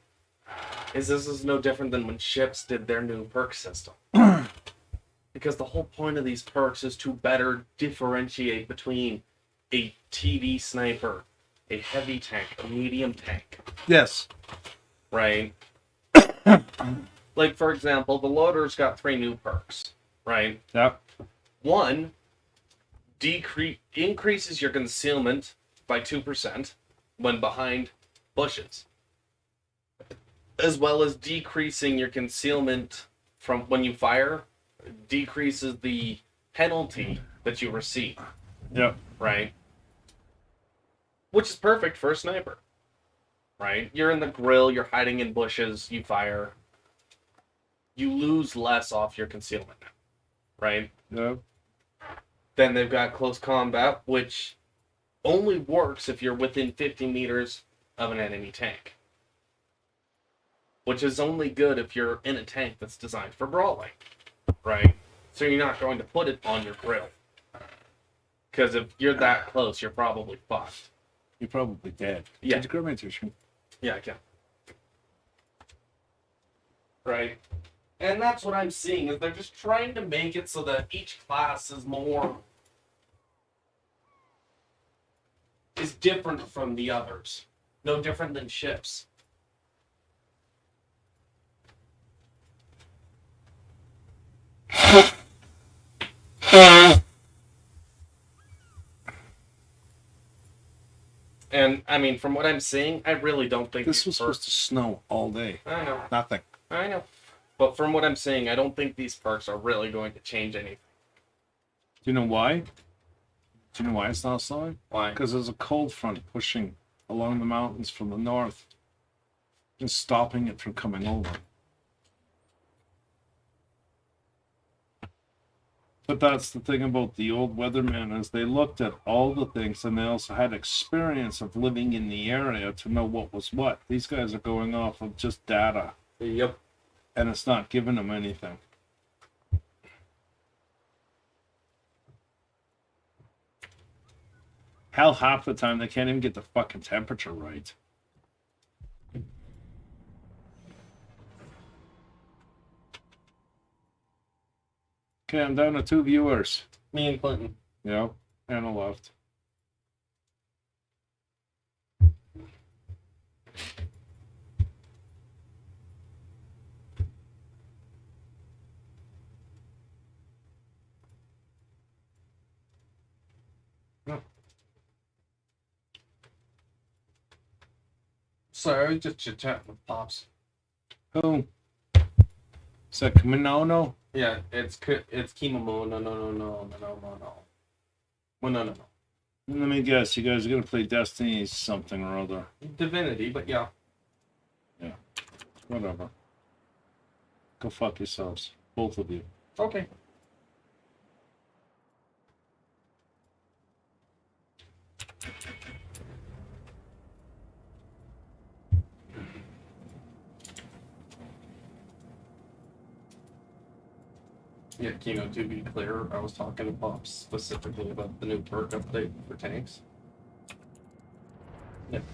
is this is no different than when ships did their new perk system. Because the whole point of these perks is to better differentiate between a TD sniper, a heavy tank, a medium tank, Yes. right? Like, for example, the loader's got 3 new perks, right? Yep. One, increases your concealment by 2% when behind bushes, as well as decreasing your concealment from when you fire, decreases the penalty that you receive, Yep. right? which is perfect for a sniper, right? You're in the grill, you're hiding in bushes, you fire. You lose less off your concealment now, right? Yep. Then they've got close combat, which only works if you're within 50 meters of an enemy tank. Which is only good if you're in a tank that's designed for brawling, right? So you're not going to put it on your grill. Because if you're that close, you're probably fucked. You're probably dead. Yeah. Did you grab my tissue? Yeah, I can. Right? And that's what I'm seeing, is they're just trying to make it so that each class is different from the others. No different than ships. And, I mean, from what I'm seeing, I really don't think This these was supposed to snow all day. I know. Nothing. I know. But from what I'm seeing, I don't think these perks are really going to change anything. Do you know why? Do you know why it's not snowing? Why? Because there's a cold front pushing along the mountains from the north and stopping it from coming over. But that's the thing about the old weathermen, is they looked at all the things and they also had experience of living in the area to know what was what. These guys are going off of just data, Yep. and it's not giving them anything. Hell, half the time they can't even get the fucking temperature right. Okay, I'm down to 2 viewers. Me and Clinton. Yep, Anna left. Sorry, I was just chit-chatting with Pops. Who? Is that Kaminono? Yeah, it's Kimamo. No. Well, no. Let me guess, you guys are gonna play Destiny something or other. Divinity, but yeah. Whatever. Go fuck yourselves. Both of you. Okay. Yeah, Kino, to be clear, I was talking to Pops specifically about the new perk update for tanks. Yep.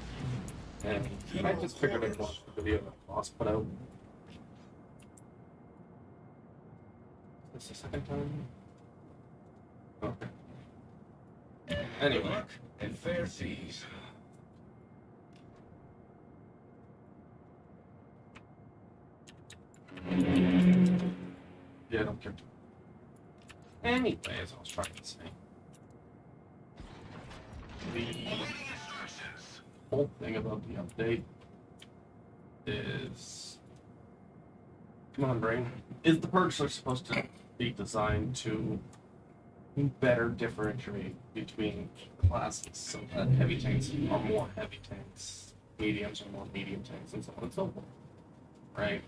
And I just figured I'd watch the video that Boss put out. Is this the second time? Okay. Anyway. And fair seas. Yeah, I don't care. Anyways, I was trying to say. The whole thing about the update is... Come on, brain. Is the perks are supposed to be designed to better differentiate between classes, so that heavy tanks are more heavy tanks, mediums are more medium tanks, and so on and so forth. Right?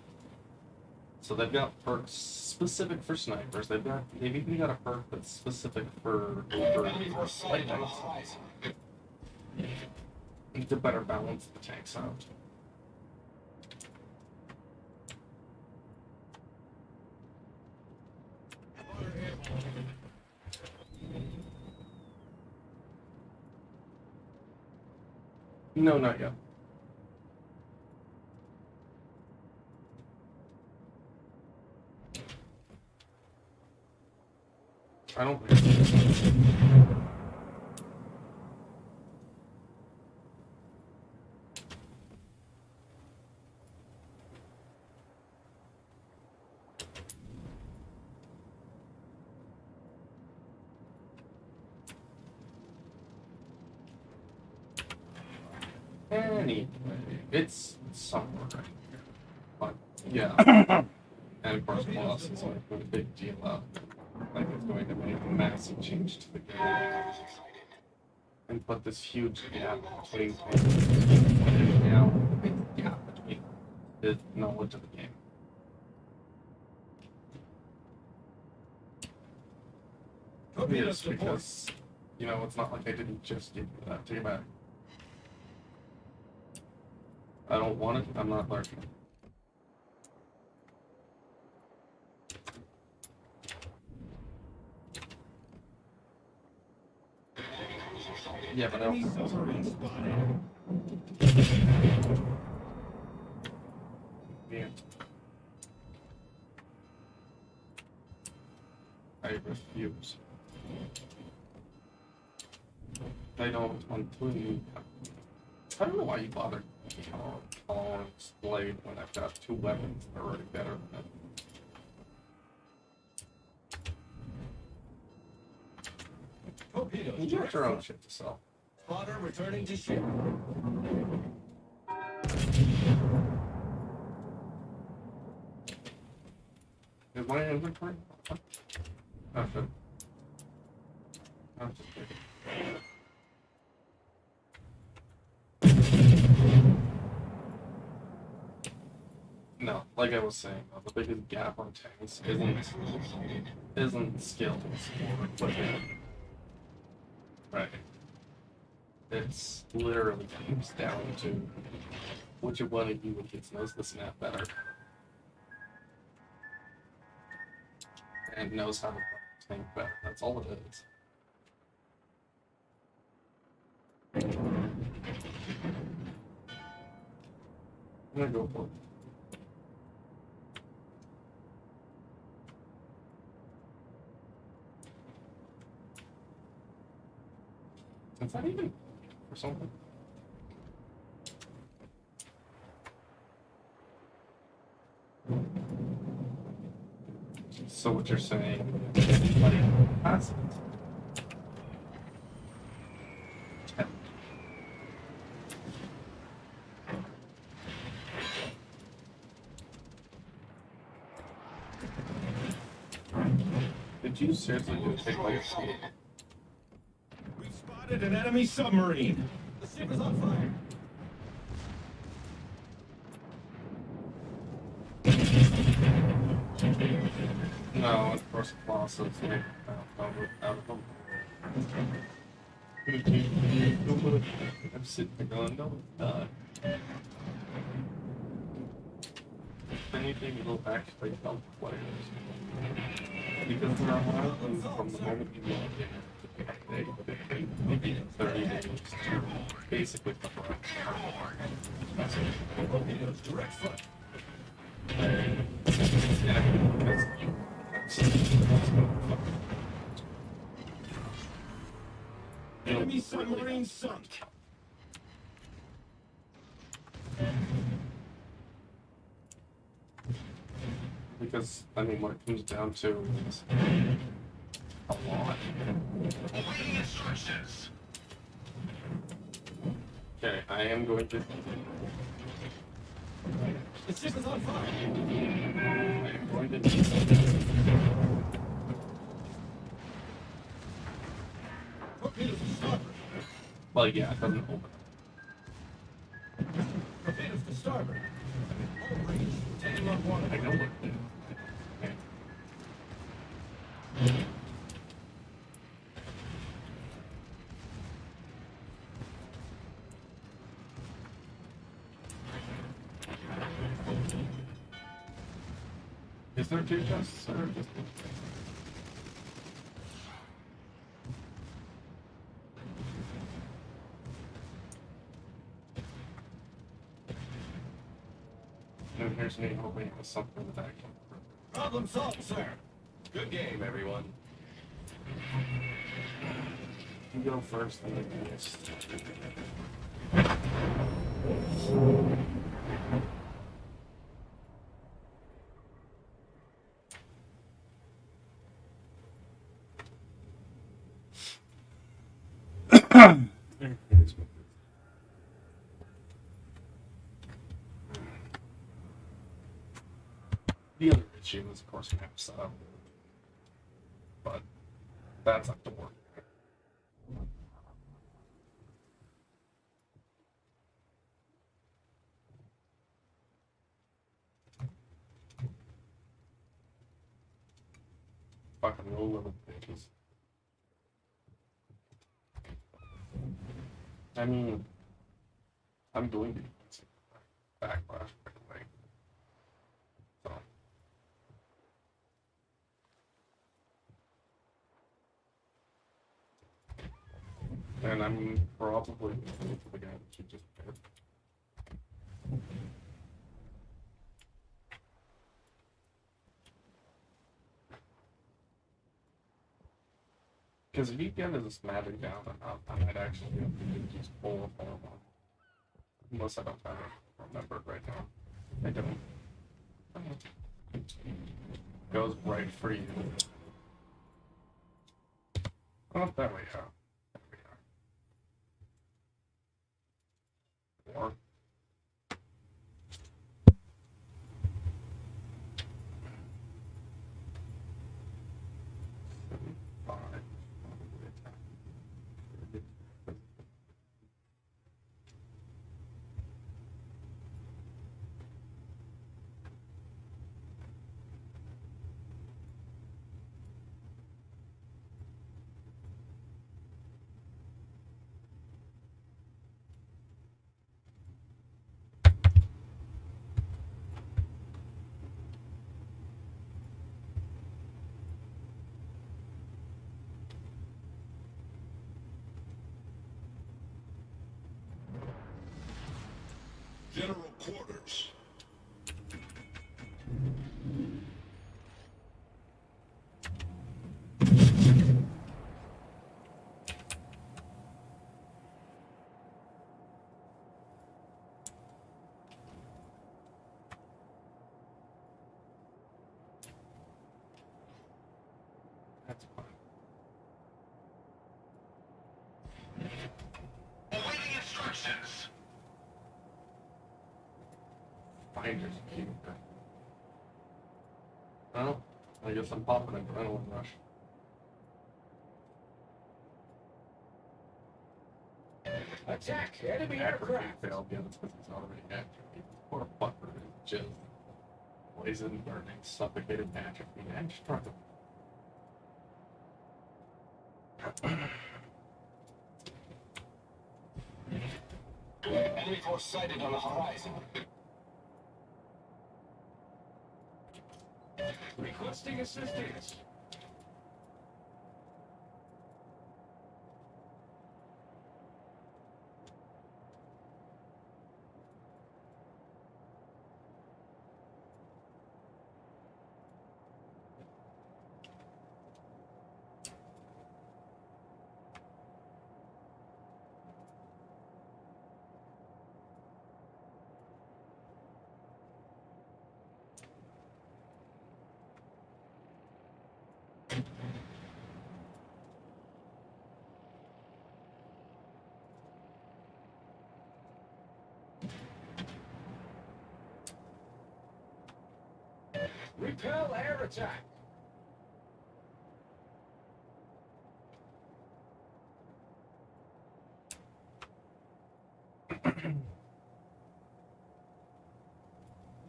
So they've got perks specific for snipers. They've even got a perk that's specific for light tanks. To better balance the tanks out. No, not yet. I don't think so. Anyway, it's somewhere right here. But, yeah. And of course, Boss is like a big deal out. Like it's going to make a massive change to the game. and put this huge gap between players now, the big gap between his knowledge of the game. Yes, because it's not like I didn't just give you that. Take it back. I don't want it. I'm not learning. Yeah, but I Enemy don't. submarine spotted. Yeah. I refuse. I don't want to. I don't know why you bother calling Blade when I've got two weapons that are already better than it. Torpedoes. You got your own shit to sell. Spotter returning to ship. Is my inventory? Oh, shit. I'm just kidding. No, like I was saying, the biggest gap on tanks isn't skills or equipment. Right. It's literally comes down to which one of you kids knows the snap better and knows how to tank better. That's all it is. I'm gonna go for it. Is that even for something? So what you're saying, like, passive. Did you seriously do take like We've spotted an enemy submarine. The ship is on fire. No, of course, losses. Out of them. I'm sitting there going, no, not. If anything, it'll actually help players. Because there are a lot of them from the moment you log in, maybe 30 days to basically cover up. Torpedoes direct front. Enemy submarine sunk. Because, I mean, what it comes down to is a lot. Awaiting instructions. Okay, I am going to. The ship is on fire. I am going to. Torpedoes to starboard. Well, yeah, it doesn't open. Torpedoes to starboard. All range. 10 log water. I know what to do. Okay. Is there two chests or just one? And here's me hoping it was something that I can. Problem solved, sir. Good game, everyone. You go first, and then you just. The other issue is, of course, we have to set up. But that's up to work. fucking roll with bitches. I mean, I'm going to backlash right away. So. And I'm probably going to the guy that you just did. Because if you get this magic down enough, I might actually be able to just pull a form on. Unless I don't have it remembered right now. I don't. Goes right for you. Oh, there we go. There we go. Or five. General quarters. That's fine. Awaiting instructions. Finders keep. Well, I guess I'm popping an adrenaline rush. Attack enemy After he aircraft. failed, yeah, that's because he's already activated. Poor fucker is just poison, burning, suffocated, atrophy, and struggle. Enemy force sighted on the horizon. Requesting assistance. Repel air attack.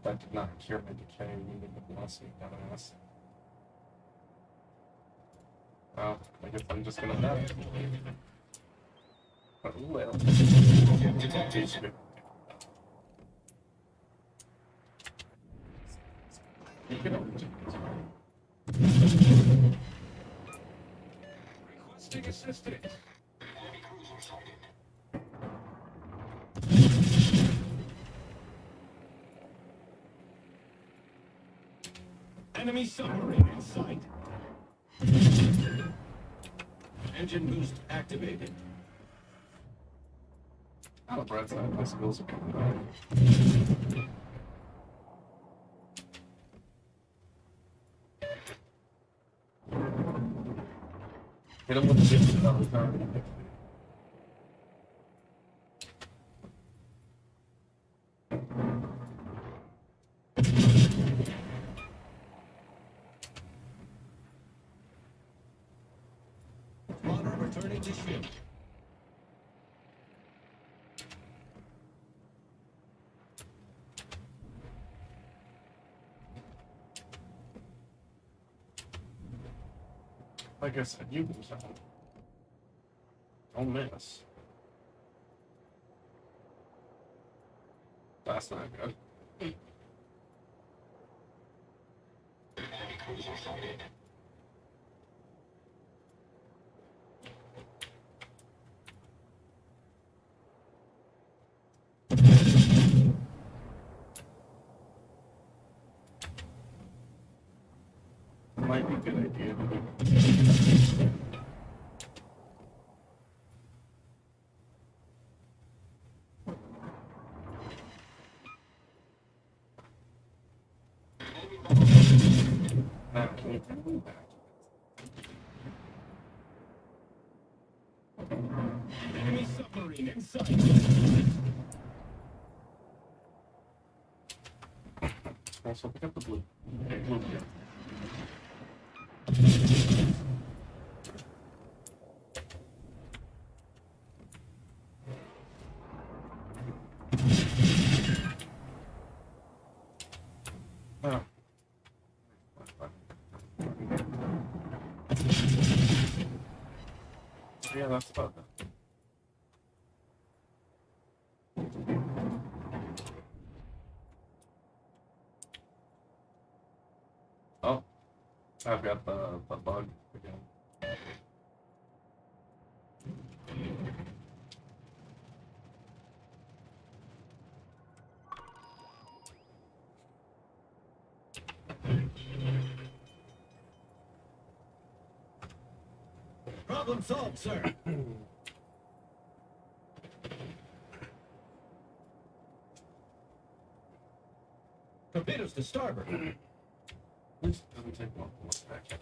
That did not cure my decay, needed the blessing, dumbass. Well, I guess I'm just gonna die. Oh well. Detected. You can only do Requesting assistance. Enemy cruiser sighted. Enemy submarine in sight. Engine boost activated. On the bright side, my skills are coming back. Hit him with the shift another time. Spotter returning to ship. Like I said, you can don't miss. That's not good. Might be a good idea. Now, can you bring me back? Enemy submarine in sight. Also, pick up the blue. Okay, blue here. Oh. Yeah, that's about that. Oh, I've got the bug again. Problem solved, sir. Torpedoes to starboard. This doesn't take long to look back.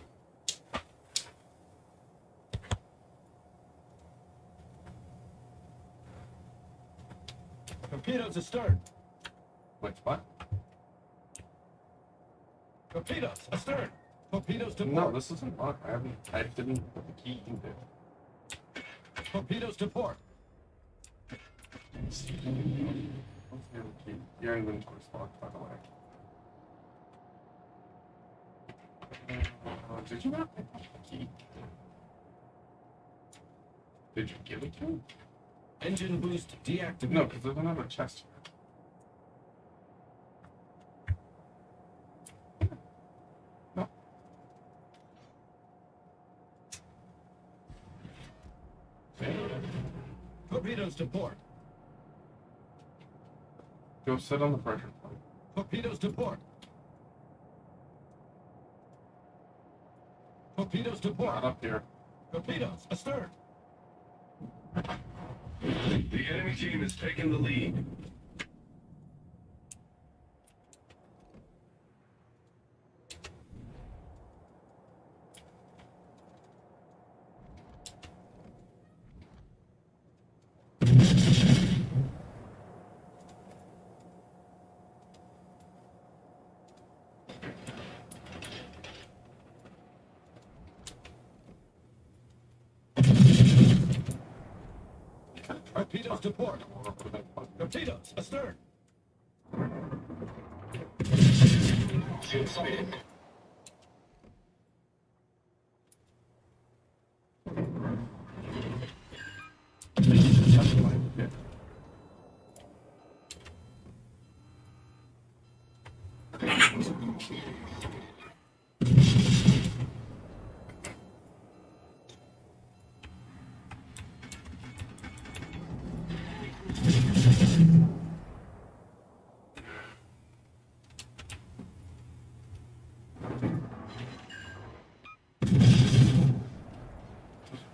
Torpedoes astern. Wait, what? Torpedoes astern. Torpedoes to No, port. this isn't locked. I didn't put the key in there. Torpedoes to port. What's the other key? Your inventory's locked, by the way. Did you not pick up the key? Did you give it to him? Engine boost deactivated. No, because there's another chest here. No. Torpedoes to port. Go sit on the pressure plate. Torpedoes to port. Torpedoes to Not port. up here. Torpedoes astern. The enemy team has taken the lead. Torpedoes to port. Torpedoes astern.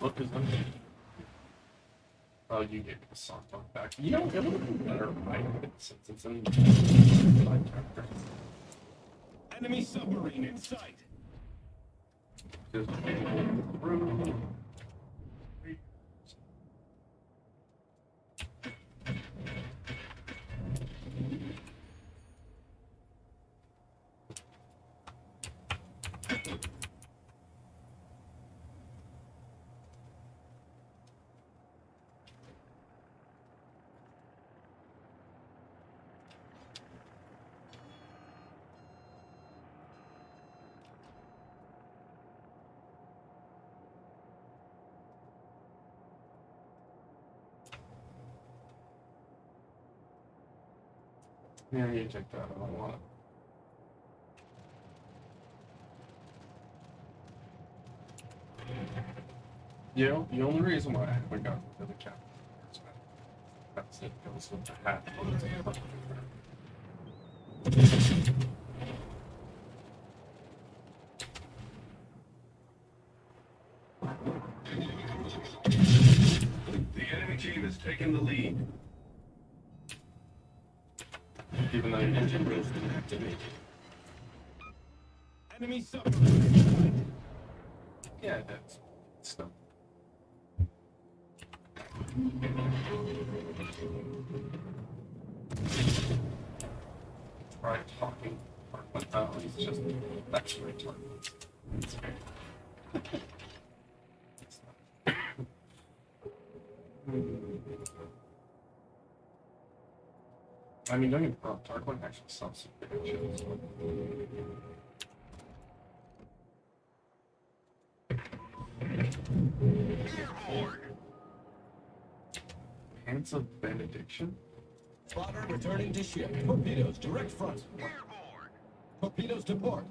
Look is empty. Oh, you gave me the sock book back. You know, it would have been better if I had it since it's in my character. Enemy submarine in sight. Just through. Here, you take that. I don't want it. You know, the only reason why I haven't gotten rid of the cap is that's it goes with the hat. The enemy team has taken the lead. Even though you Engine boost activated. Enemy submarine. yeah, that's still. Right, talking. Oh, he's just that's retarded. I mean, don't get me wrong, Tarquin actually sells some good shit. Hands of Benediction? Spotter returning to ship. Torpedoes direct front. Torpedoes to port.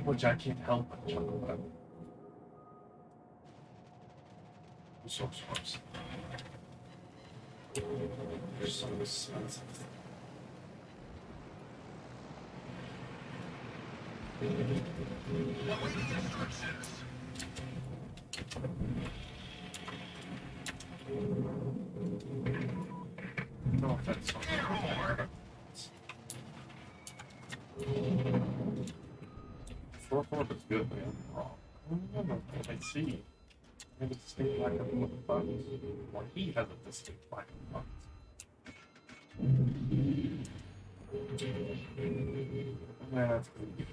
Which I can't help but chuckle at. Source works. They're so expensive. No offense. Four is good, but I'm wrong. I don't remember what I see. I have a distinct lack of buttons. Or he has a distinct lack of buttons. Yeah, that's gonna be it.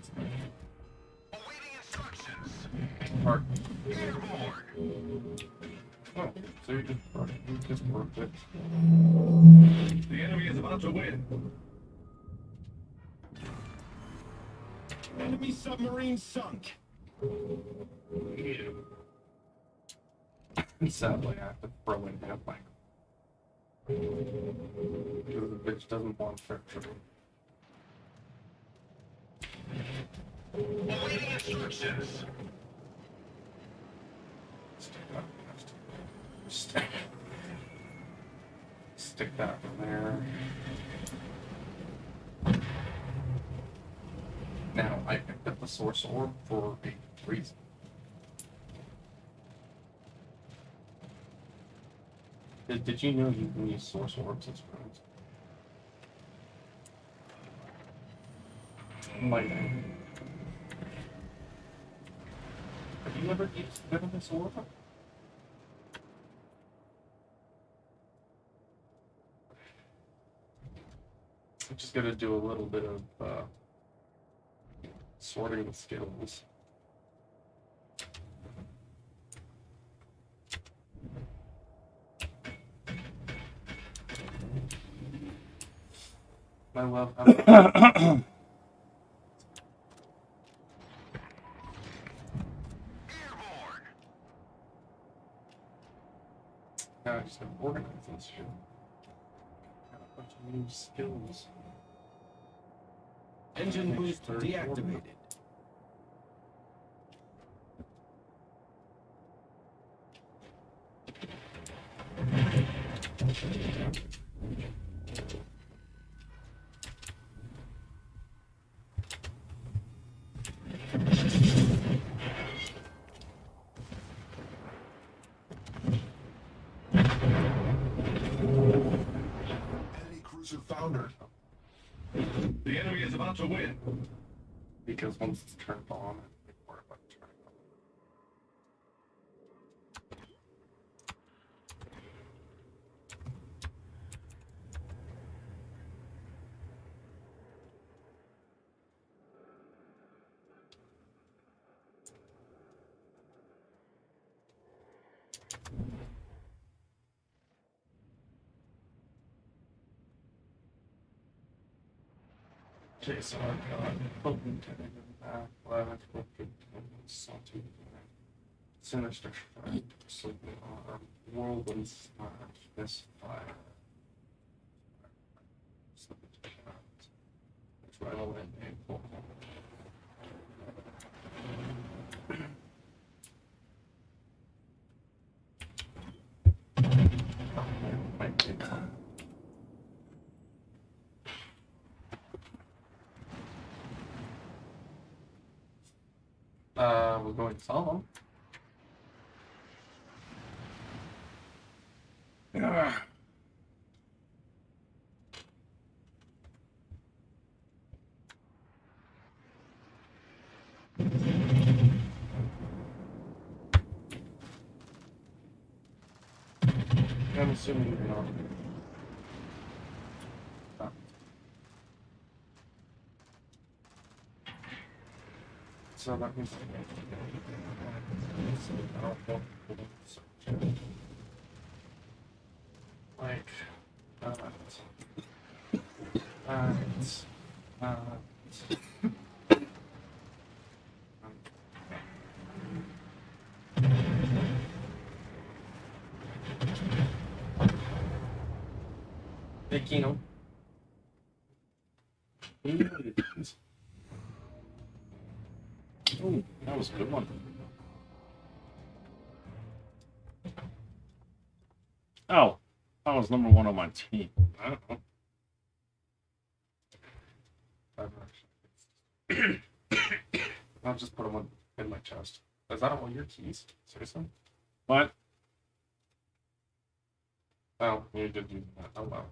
Awaiting instructions. Hard. Oh, so you just worked it. The enemy is about to win. Enemy submarine sunk. Sadly, I have to throw in half my. Because the bitch doesn't want friction. Awaiting instructions. Stick that in there. Now, I picked up the source orb for a reason. Did you know you can use source orbs as friends? Might I? Have you ever used Venomous Orb? I'm just gonna do a little bit of sorting skills. I love how now I just gotta organize this shit. Got a bunch of new skills. Engine boost deactivated. Enemy cruiser foundered. The enemy is about to win. Because once it's turned on, I think we're about to turn it on. Okay, so I've got Potent in the back, left, Potent, Salty, Sinister Strike, Sleeping Arm, Whirlwind Smash, Misfire. Final win. Cool. Might be fun. We're going to sell them. I'm assuming you're not. Ah. So that means like Kino. Ooh, that was a good one. Oh, that was number 1 on my team. I don't know. I'll just put them in my chest. Is that all your keys? Seriously? What? Oh, you did do that. Oh well.